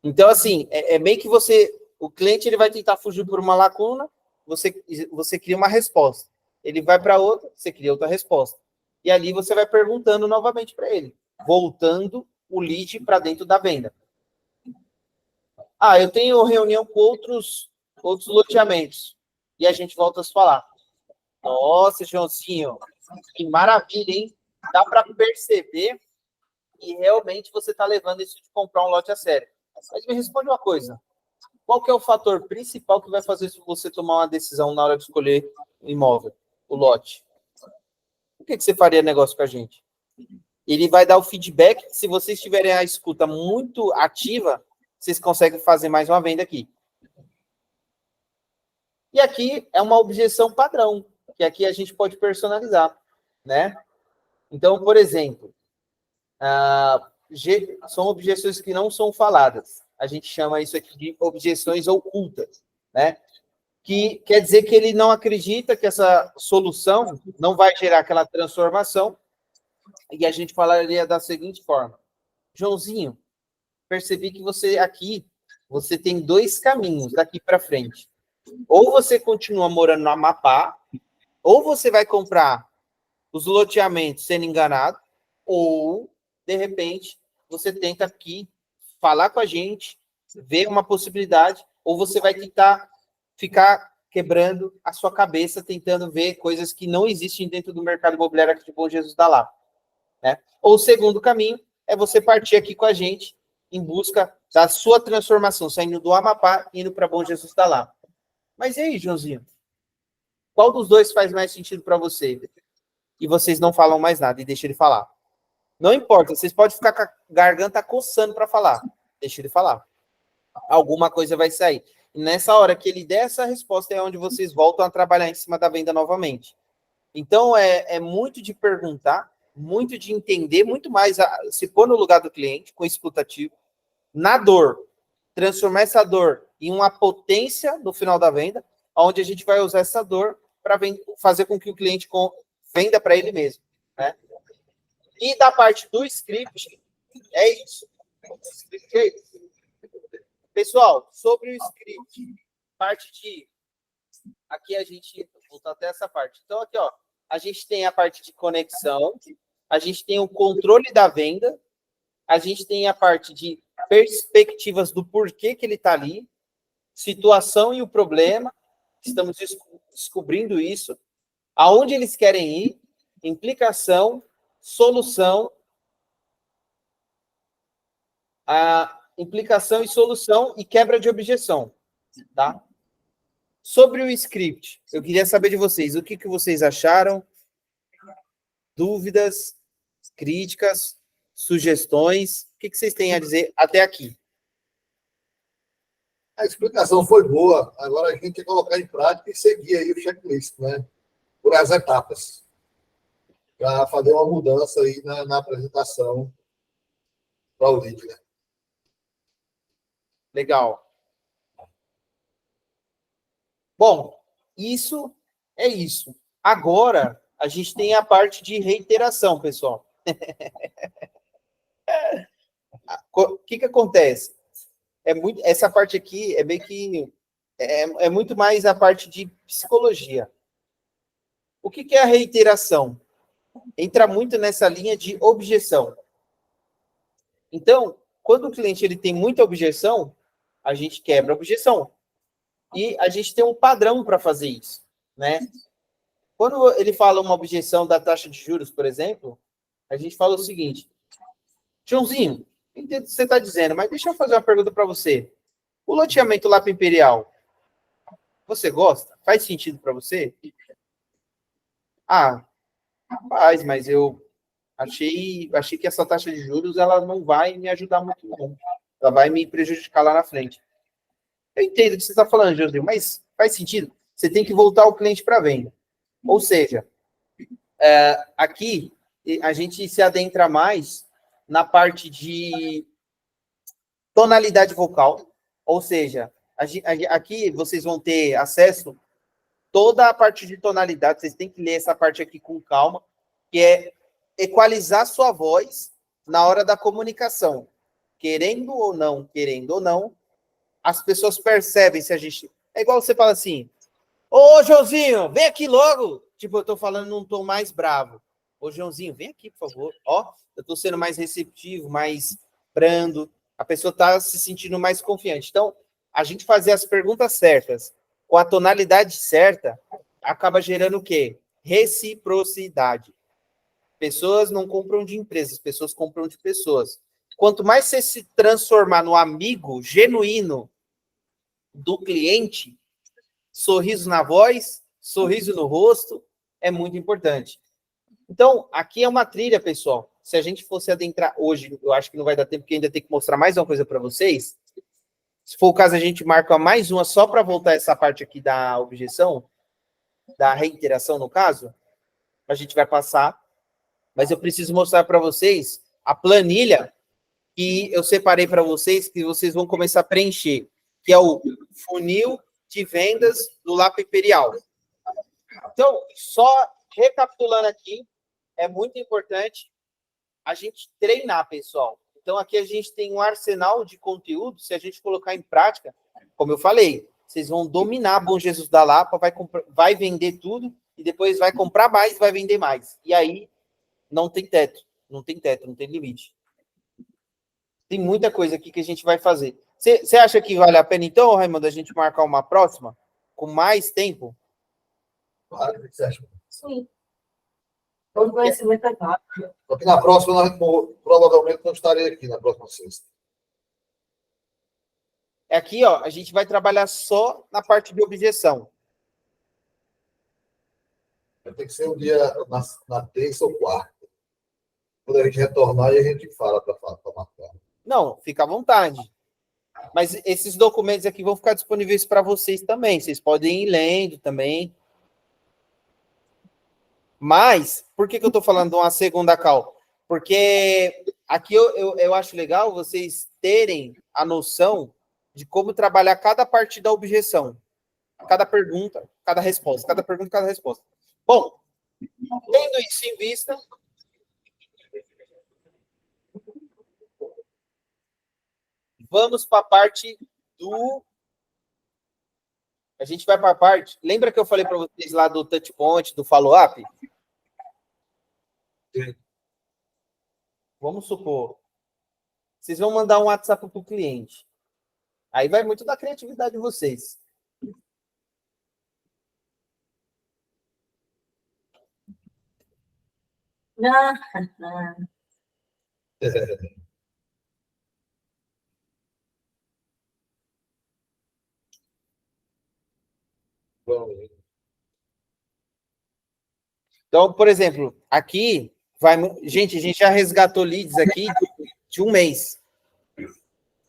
Então, assim, é meio que o cliente ele vai tentar fugir por uma lacuna, você cria uma resposta. Ele vai para outra, você cria outra resposta. E ali você vai perguntando novamente para ele, voltando o lead para dentro da venda. Eu tenho reunião com outros loteamentos. e a gente volta a se falar. Nossa, Joãozinho, que maravilha, hein? Dá para perceber que realmente você está levando isso de comprar um lote a sério. Mas me responde uma coisa. Qual que é o fator principal que vai fazer você tomar uma decisão na hora de escolher o imóvel, o lote? Por que você faria negócio com a gente? Ele vai dar o feedback. Se vocês tiverem a escuta muito ativa, vocês conseguem fazer mais uma venda aqui. E aqui é uma objeção padrão, que aqui a gente pode personalizar, né? Então, por exemplo, são objeções que não são faladas. A gente chama isso aqui de objeções ocultas, né? Que quer dizer que ele não acredita que essa solução não vai gerar aquela transformação, e a gente falaria da seguinte forma: Joãozinho, percebi que você tem dois caminhos daqui para frente. Ou você continua morando no Amapá, ou você vai comprar os loteamentos sendo enganado, ou, de repente, você tenta aqui falar com a gente, ver uma possibilidade, ou você vai tentar ficar quebrando a sua cabeça, tentando ver coisas que não existem dentro do mercado imobiliário aqui de Bom Jesus da Lapa, né? Ou o segundo caminho é você partir aqui com a gente em busca da sua transformação, saindo do Amapá e indo para Bom Jesus da Lapa. Mas e aí, Joãozinho? Qual dos dois faz mais sentido para você? E vocês não falam mais nada e deixam ele falar. Não importa, vocês podem ficar com a garganta coçando para falar. Deixa ele falar. Alguma coisa vai sair. E nessa hora que ele der essa resposta é onde vocês voltam a trabalhar em cima da venda novamente. Então, é muito de perguntar, muito de entender, muito mais se pôr no lugar do cliente, com escutativo, na dor, transformar essa dor em uma potência no final da venda, onde a gente vai usar essa dor para fazer com que o cliente venda para ele mesmo, né? E da parte do script, é isso. Pessoal, sobre o script, parte de... Aqui a gente... Vou voltar até essa parte. Então, aqui, ó, a gente tem a parte de conexão, a gente tem o controle da venda, a gente tem a parte de perspectivas do porquê que ele está ali, situação e o problema, estamos descobrindo isso, aonde eles querem ir, implicação, solução, a implicação e solução e quebra de objeção, tá? Sobre o script, eu queria saber de vocês, o que vocês acharam? Dúvidas, críticas, sugestões, o que vocês têm a dizer até aqui? A explicação foi boa, agora a gente tem que colocar em prática e seguir aí o checklist, né? Por as etapas, para fazer uma mudança aí na apresentação para o lead, né? Legal. Bom, isso é isso. Agora, a gente tem a parte de reiteração, pessoal. O que acontece? Essa parte aqui é meio que... É muito mais a parte de psicologia. O que é a reiteração? Entra muito nessa linha de objeção. Então, quando o cliente ele tem muita objeção, a gente quebra a objeção. E a gente tem um padrão para fazer isso, né? Quando ele fala uma objeção da taxa de juros, por exemplo, a gente fala o seguinte: Joãozinho, entendo o que você está dizendo, mas deixa eu fazer uma pergunta para você. O loteamento Lapa Imperial, você gosta? Faz sentido para você? Ah, rapaz, mas eu achei que essa taxa de juros ela não vai me ajudar muito, não. Ela vai me prejudicar lá na frente. Eu entendo o que você está falando, Joãozinho, mas faz sentido. Você tem que voltar o cliente para a venda. Ou seja, aqui a gente se adentra mais na parte de tonalidade vocal. Ou seja, aqui vocês vão ter acesso toda a parte de tonalidade. Vocês têm que ler essa parte aqui com calma, que é equalizar sua voz na hora da comunicação. Querendo ou não, as pessoas percebem se a gente... É igual você fala assim: ô, Joãozinho, vem aqui logo. Tipo, eu tô falando num tom mais bravo. Ô, Joãozinho, vem aqui, por favor. Ó, eu tô sendo mais receptivo, mais brando. A pessoa tá se sentindo mais confiante. Então, a gente fazer as perguntas certas com a tonalidade certa, acaba gerando o quê? Reciprocidade. Pessoas não compram de empresas, pessoas compram de pessoas. Quanto mais você se transformar no amigo genuíno do cliente, sorriso na voz, sorriso no rosto, é muito importante. Então, aqui é uma trilha, pessoal. Se a gente fosse adentrar hoje, eu acho que não vai dar tempo, porque ainda tem que mostrar mais uma coisa para vocês. Se for o caso, a gente marca mais uma só para voltar essa parte aqui da objeção, da reiteração, no caso. A gente vai passar, mas eu preciso mostrar para vocês a planilha que eu separei para vocês, que vocês vão começar a preencher, que é o funil de vendas do Lapa Imperial. Então, só recapitulando aqui, é muito importante a gente treinar, pessoal. Então, aqui a gente tem um arsenal de conteúdo, se a gente colocar em prática, como eu falei, vocês vão dominar Bom Jesus da Lapa, vai vender tudo, e depois vai comprar mais e vai vender mais. E aí, não tem teto, não tem limite. Tem muita coisa aqui que a gente vai fazer. Você acha que vale a pena, então, Raimundo, a gente marcar uma próxima, com mais tempo? Claro, o que você acha? Sim. Todo conhecimento é rápido. Só que na próxima, provavelmente, não estarei aqui na próxima sexta. Aqui, ó, a gente vai trabalhar só na parte de objeção. Vai ter que ser um dia na terça ou quarta. Quando a gente retornar, aí a gente fala para marcar. Não, fica à vontade. Mas esses documentos aqui vão ficar disponíveis para vocês também. Vocês podem ir lendo também. Mas, por que eu estou falando de uma segunda call? Porque aqui eu acho legal vocês terem a noção de como trabalhar cada parte da objeção. Cada pergunta, cada resposta. Cada pergunta, cada resposta. Bom, tendo isso em vista, vamos para a parte do... A gente vai para a parte... Lembra que eu falei para vocês lá do touch point, do follow-up? Sim. Vamos supor, vocês vão mandar um WhatsApp para o cliente. Aí vai muito da criatividade de vocês. Não. Então, por exemplo, aqui vai... Gente, a gente já resgatou leads aqui de um mês.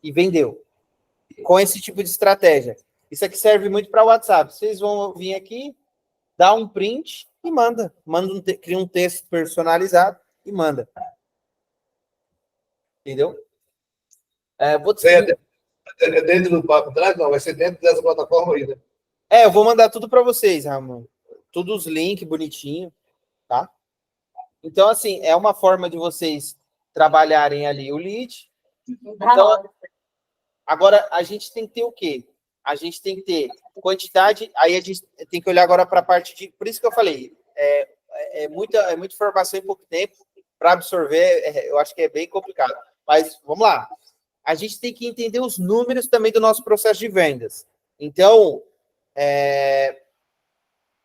E vendeu. Com esse tipo de estratégia. Isso aqui serve muito para o WhatsApp. Vocês vão vir aqui, dá um print e manda. Cria um texto personalizado e manda. Entendeu? É dentro do papo atrás? Não, vai ser dentro dessa plataforma aí, né? Eu vou mandar tudo para vocês, Ramon. Todos os links bonitinho, tá? Então, assim, é uma forma de vocês trabalharem ali o lead. Então, agora, a gente tem que ter o quê? A gente tem que ter quantidade, aí a gente tem que olhar agora para a parte de... Por isso que eu falei, é muita informação em pouco tempo para absorver, eu acho que é bem complicado. Mas, vamos lá. A gente tem que entender os números também do nosso processo de vendas. Então,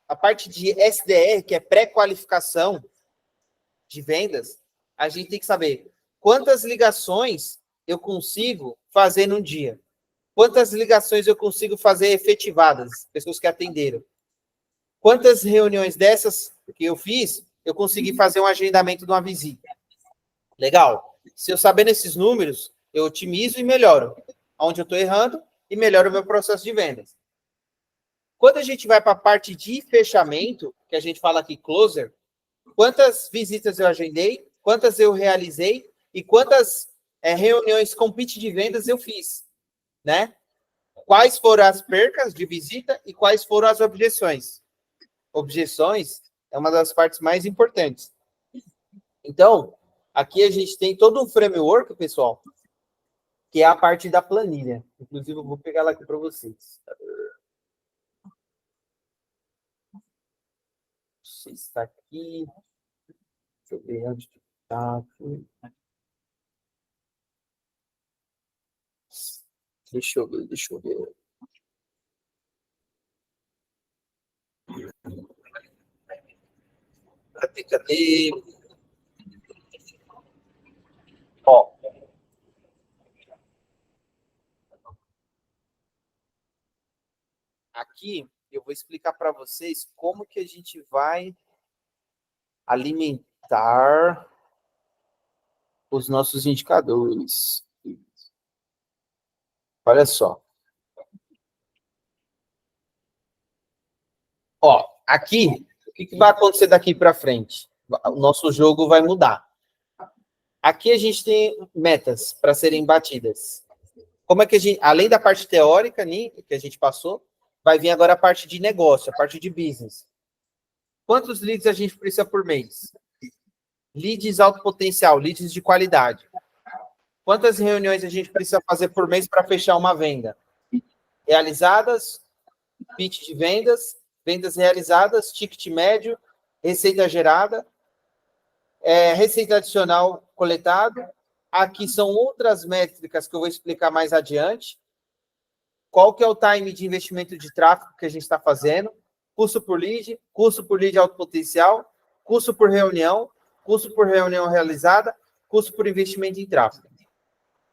a parte de SDR, que é pré-qualificação de vendas, a gente tem que saber quantas ligações eu consigo fazer num dia. Quantas ligações eu consigo fazer efetivadas, pessoas que atenderam. Quantas reuniões dessas que eu fiz, eu consegui fazer um agendamento de uma visita. Legal. Se eu sabendo esses números, eu otimizo e melhoro. Onde eu estou errando e melhoro o meu processo de vendas. Quando a gente vai para a parte de fechamento, que a gente fala aqui closer, quantas visitas eu agendei, quantas eu realizei e quantas reuniões com pitch de vendas eu fiz, né? Quais foram as percas de visita e quais foram as objeções. Objeções é uma das partes mais importantes. Então, aqui a gente tem todo um framework, pessoal, que é a parte da planilha. Inclusive, eu vou pegar ela aqui para vocês. Você está aqui. Deixa eu ver onde está. Deixa eu ver. Cadê? Ó. Aqui eu vou explicar para vocês como que a gente vai alimentar os nossos indicadores. Olha só. Ó, aqui, o que vai acontecer daqui para frente? O nosso jogo vai mudar. Aqui a gente tem metas para serem batidas. Como é que a gente, além da parte teórica, né, que a gente passou, vai vir agora a parte de negócio, a parte de business. Quantos leads a gente precisa por mês? Leads alto potencial, leads de qualidade. Quantas reuniões a gente precisa fazer por mês para fechar uma venda? Realizadas, pitch de vendas, vendas realizadas, ticket médio, receita gerada, receita adicional coletada. Aqui são outras métricas que eu vou explicar mais adiante. Qual que é o time de investimento de tráfego que a gente está fazendo? Custo por lead alto potencial, custo por reunião realizada, custo por investimento em tráfego.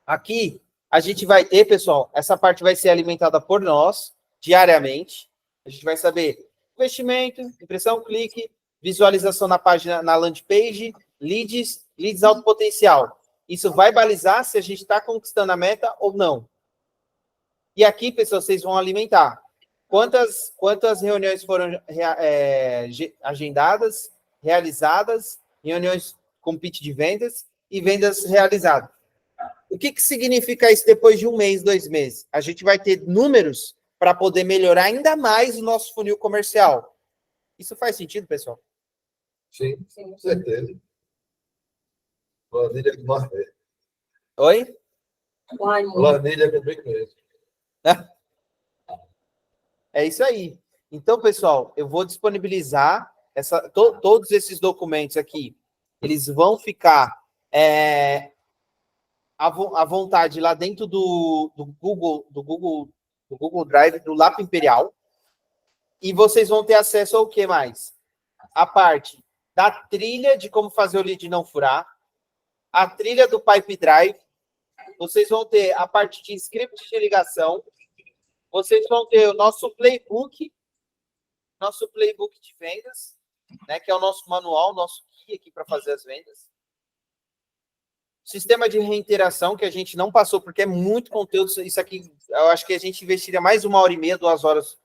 Aqui, a gente vai ter, pessoal, essa parte vai ser alimentada por nós, diariamente. A gente vai saber investimento, impressão, clique, visualização na página, na landing page, leads alto potencial. Isso vai balizar se a gente está conquistando a meta ou não. E aqui, pessoal, vocês vão alimentar. Quantas reuniões foram agendadas, realizadas, reuniões com pitch de vendas e vendas realizadas. O que significa isso depois de 1 mês, 2 meses? A gente vai ter números para poder melhorar ainda mais o nosso funil comercial. Isso faz sentido, pessoal? Sim, com certeza. Planilha com nós mesmo. Oi? Planilha comigo mesmo. É isso aí. Então, pessoal, eu vou disponibilizar todos esses documentos aqui. Eles vão ficar à vontade lá dentro do Google Drive, do Lab Imperial. E vocês vão ter acesso ao que mais? A parte da trilha de como fazer o lead não furar, a trilha do Pipe Drive, vocês vão ter a parte de script de ligação, vocês vão ter o nosso playbook de vendas, né, que é o nosso manual, nosso guia aqui para fazer as vendas. Sistema de reiteração, que a gente não passou, porque é muito conteúdo. Isso aqui, eu acho que a gente investiria mais 1h30, 2 horas,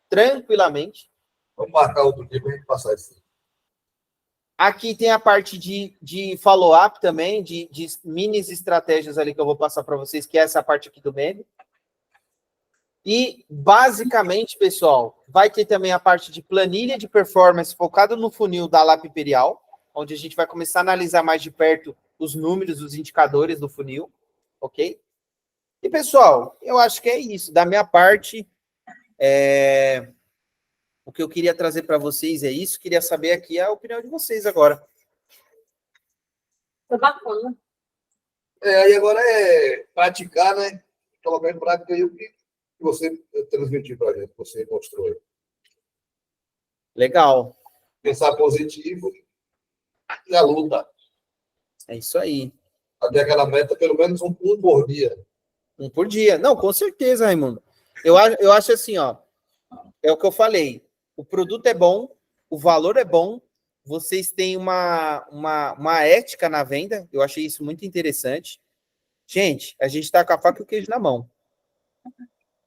tranquilamente. Vamos marcar outro dia para a gente passar isso. Aqui tem a parte de follow-up também, de mini estratégias ali que eu vou passar para vocês, que é essa parte aqui do meme. E, basicamente, pessoal, vai ter também a parte de planilha de performance focada no funil da Lab Imperial, onde a gente vai começar a analisar mais de perto os números, os indicadores do funil, ok? E, pessoal, eu acho que é isso. Da minha parte, o que eu queria trazer para vocês é isso. Queria saber aqui a opinião de vocês agora. Foi bacana. Aí agora é praticar, né? Colocar em prática aí o que você transmitiu para a gente, você mostrou aí. Legal. Pensar positivo e a luta. É isso aí. Até aquela meta, pelo menos um por dia. 1 por dia. Não, com certeza, Raimundo. Eu acho assim, ó. É o que eu falei. O produto é bom, o valor é bom, vocês têm uma ética na venda. Eu achei isso muito interessante. Gente, a gente está com a faca e o queijo na mão.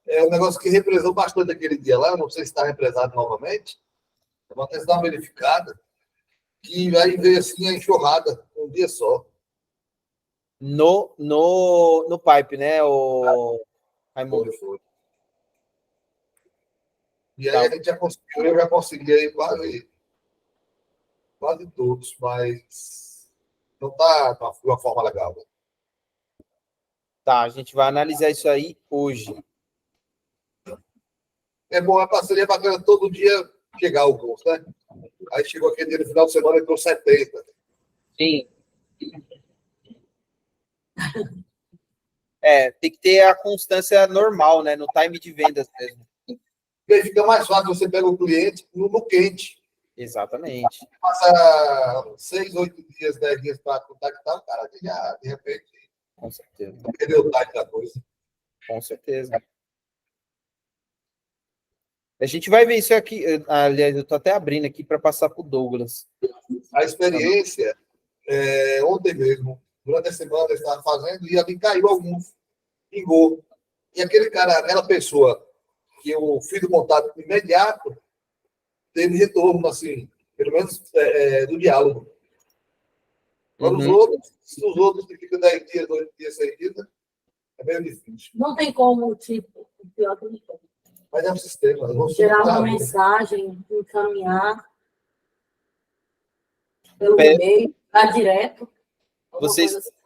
É um negócio que represou bastante aquele dia lá. Eu não sei se está represado novamente. Eu vou até dar uma verificada. Que aí veio assim a enxurrada um dia só. No pipe, né, o Raimundo? Foi. E aí a gente eu já consegui aí quase todos, mas não está de uma forma legal. Né? Tá, a gente vai analisar isso aí hoje. É bom, a parceria bacana todo dia chegar ao curso, né? Aí chegou aquele dia no final de semana e entrou 70. Sim. Tem que ter a constância normal, né? No time de vendas mesmo. E aí fica mais fácil, você pega o cliente no quente. Exatamente. Passa 6, 8 dias, 10 dias para contactar, o cara já, de repente, Com certeza. perdeu o time da coisa. Com certeza. A gente vai ver isso aqui. Aliás, eu estou até abrindo aqui para passar para o Douglas. A experiência, ontem mesmo, durante a semana, eu estava fazendo e ali caiu alguns, pingou. E aquele cara, aquela pessoa que eu fiz o contato imediato, teve retorno, assim, pelo menos do diálogo. Agora, os outros que ficam 10 dias, 8 dias, 6 dias, é meio difícil. Não tem como, tipo, o pior que não tem. Mas é um sistema. Gerar uma mensagem, encaminhar pelo e-mail, dar direto.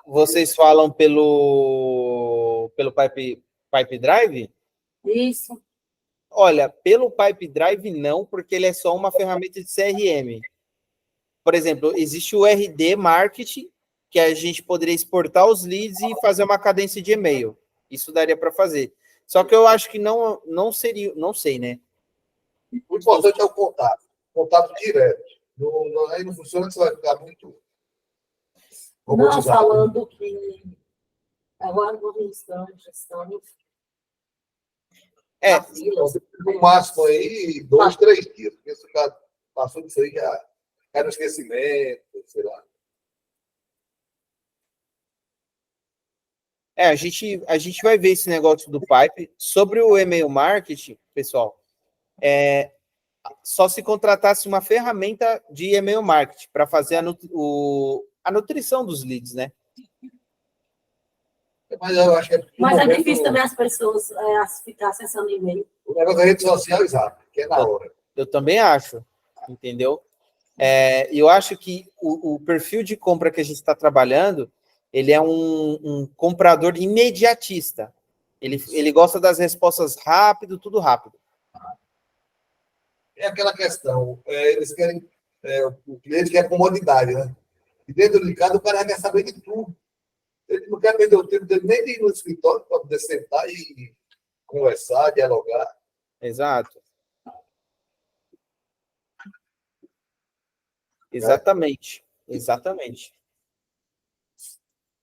Vocês falam pelo Pipe Drive? Isso. Olha, pelo Pipe Drive não, porque ele é só uma ferramenta de CRM. Por exemplo, existe o RD Marketing, que a gente poderia exportar os leads e fazer uma cadência de e-mail. Isso daria para fazer. Só que eu acho que não seria, não sei, né? O importante é o contato direto. Aí não funciona, você vai ficar muito não, falando que agora estamos no máximo aí 2, 3 dias, porque se o cara passou disso aí, já cai no esquecimento, sei lá. A gente vai ver esse negócio do Pipe. Sobre o e-mail marketing, pessoal, só se contratasse uma ferramenta de e-mail marketing para fazer a nutrição dos leads, né? Mas eu acho que é difícil também as pessoas ficar acessando e-mail. O negócio da rede social, exato, que é na hora. Eu também acho, entendeu? Eu acho que o perfil de compra que a gente está trabalhando, ele é um comprador imediatista. Ele gosta das respostas rápido, tudo rápido. É aquela questão, eles querem, o cliente quer comodidade, né? E dentro de casa o cara quer saber de tudo. Ele não quer perder o tempo dele nem de ir no escritório para poder sentar e conversar, dialogar. Exato. Exatamente. Exatamente.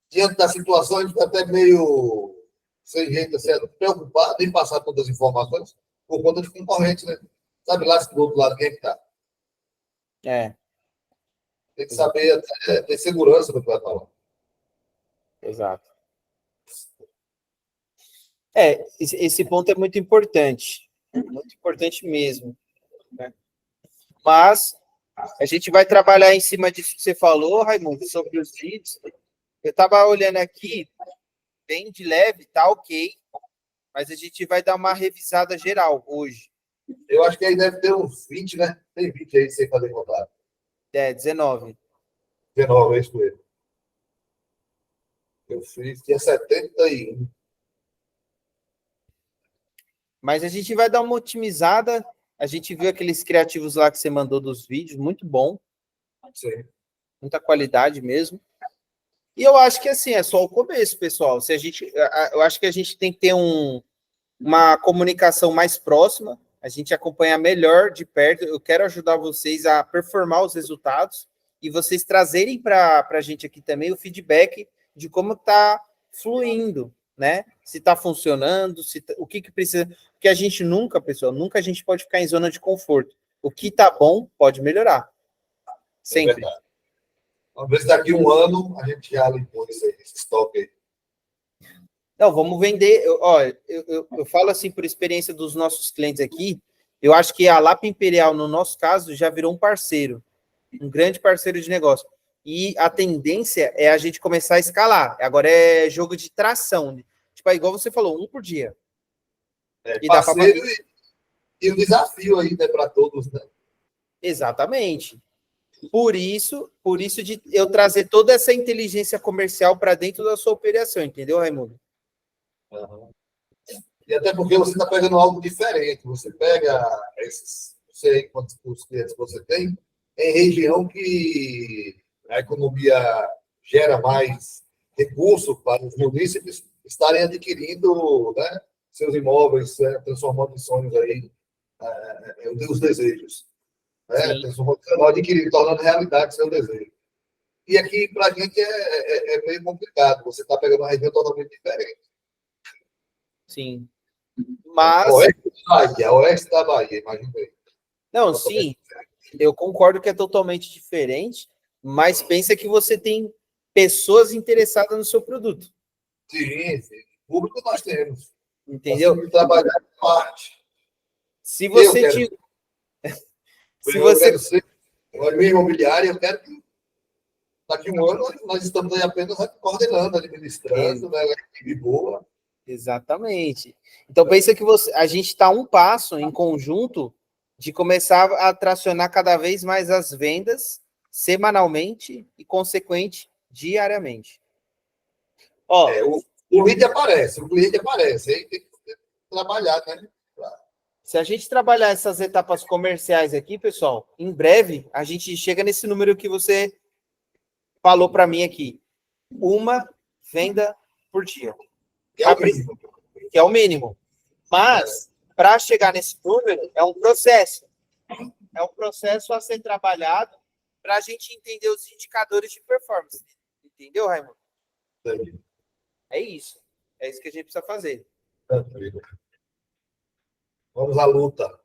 Diante da situação, a gente está até meio sem jeito, assim, preocupado em passar todas as informações por conta de concorrente, né? Sabe lá do outro lado quem é que está. Tem que saber ter segurança do que vai falar. Exato. Esse ponto é muito importante mesmo, né? Mas a gente vai trabalhar em cima disso que você falou, Raimundo, sobre os leads. Eu estava olhando aqui, bem de leve, tá ok, mas a gente vai dar uma revisada geral hoje. Eu acho que aí deve ter uns 20, né? Tem 20 aí sem fazer contato. 19. 19, é isso mesmo. Eu fiz, tinha 71. Mas a gente vai dar uma otimizada. A gente viu aqueles criativos lá que você mandou dos vídeos, muito bom. Sim. Muita qualidade mesmo. E eu acho que assim, é só o começo, pessoal. Eu acho que a gente tem que ter uma comunicação mais próxima, a gente acompanhar melhor de perto. Eu quero ajudar vocês a performar os resultados e vocês trazerem para a gente aqui também o feedback de como está fluindo, né? Se está funcionando, o que precisa. Porque a gente nunca, pessoal, nunca a gente pode ficar em zona de conforto. O que está bom pode melhorar. Sempre. Vamos ver se daqui a um ano a gente já limpou esse estoque aí. Não, vamos vender. Eu falo assim por experiência dos nossos clientes aqui. Eu acho que a Lapa Imperial, no nosso caso, já virou um parceiro, um grande parceiro de negócio. E a tendência é a gente começar a escalar. Agora é jogo de tração. Tipo, igual você falou, um por dia. E parceiro e um desafio aí, né, para todos, né? Exatamente. Por isso de eu trazer toda essa inteligência comercial para dentro da sua operação, entendeu, Raimundo? Uhum. E até porque você está pegando algo diferente. Você pega não sei quantos clientes você tem, em região que a economia gera mais recursos para os munícipes estarem adquirindo, né, seus imóveis, transformando em sonhos aí os desejos. Sim. Transformou adquirir, tornando realidade seu desejo. E aqui, para a gente, é meio complicado. Você está pegando uma região totalmente diferente. Sim. Mas. Oeste da Bahia, imagina aí. Não, sim, eu concordo que é totalmente diferente, mas pensa que você tem pessoas interessadas no seu produto. Sim, sim. Público nós temos. Entendeu? Nós temos que trabalhar em parte. Se você Eu quero ser uma imobiliária, eu quero que daqui a um ano nós estamos aí apenas coordenando, administrando, né? Equipe boa. Exatamente. Então pensa que a gente está um passo em conjunto de começar a tracionar cada vez mais as vendas semanalmente e, consequente, diariamente. Ó, o lead aparece, o cliente aparece, aí tem que trabalhar, né? Se a gente trabalhar essas etapas comerciais aqui, pessoal, em breve a gente chega nesse número que você falou para mim aqui. Uma venda por dia. Que é o mínimo. Que é o mínimo. Mas, para chegar nesse número, é um processo. É um processo a ser trabalhado para a gente entender os indicadores de performance. Entendeu, Raimundo? Entendi. É isso. É isso que a gente precisa fazer. Vamos à luta.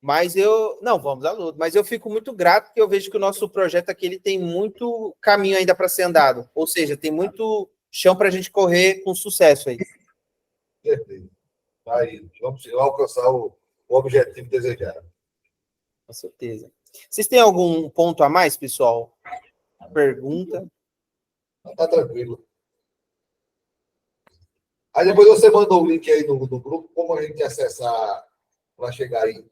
Vamos à luta. Mas eu fico muito grato porque eu vejo que o nosso projeto aqui ele tem muito caminho ainda para ser andado. Ou seja, tem muito chão para a gente correr com sucesso aí. Perfeito. Aí, vamos alcançar o objetivo desejado. Com certeza. Vocês têm algum ponto a mais, pessoal? Pergunta? Tá tranquilo. Aí depois você manda o link aí do grupo, como a gente acessar para chegar aí.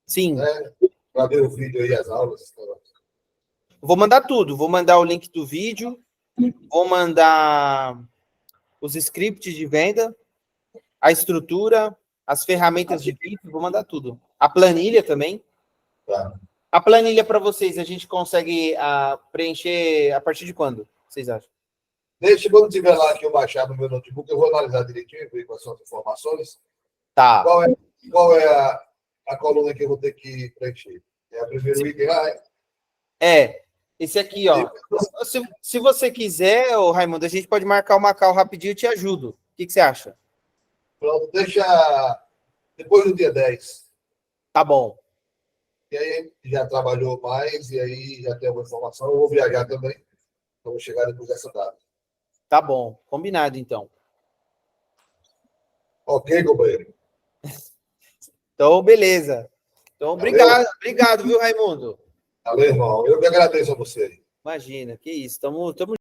Sim. Né? Para ver o vídeo aí, as aulas. Vou mandar tudo. Vou mandar o link do vídeo, vou mandar os scripts de venda, a estrutura, as ferramentas de vídeo, vou mandar tudo. A planilha também. Tá. A planilha para vocês, a gente consegue preencher a partir de quando? Vocês acham? Deixa, quando tiver lá que eu baixar no meu notebook, eu vou analisar direitinho e ver quais são as informações. Tá. Qual é a coluna que eu vou ter que preencher? É a primeiro item lá? Esse aqui, ó. Se você quiser, Raimundo, a gente pode marcar uma call rapidinho e te ajudo. O que você acha? Pronto, deixa depois do dia 10. Tá bom. E aí a gente já trabalhou mais, e aí já tem alguma informação. Eu vou viajar também. Então vou chegar depois dessa data. Tá bom. Combinado, então. Ok, companheiro? Então, beleza. Então, obrigado, viu, Raimundo? Valeu, irmão. Eu que agradeço a você. Imagina, que isso. Estamos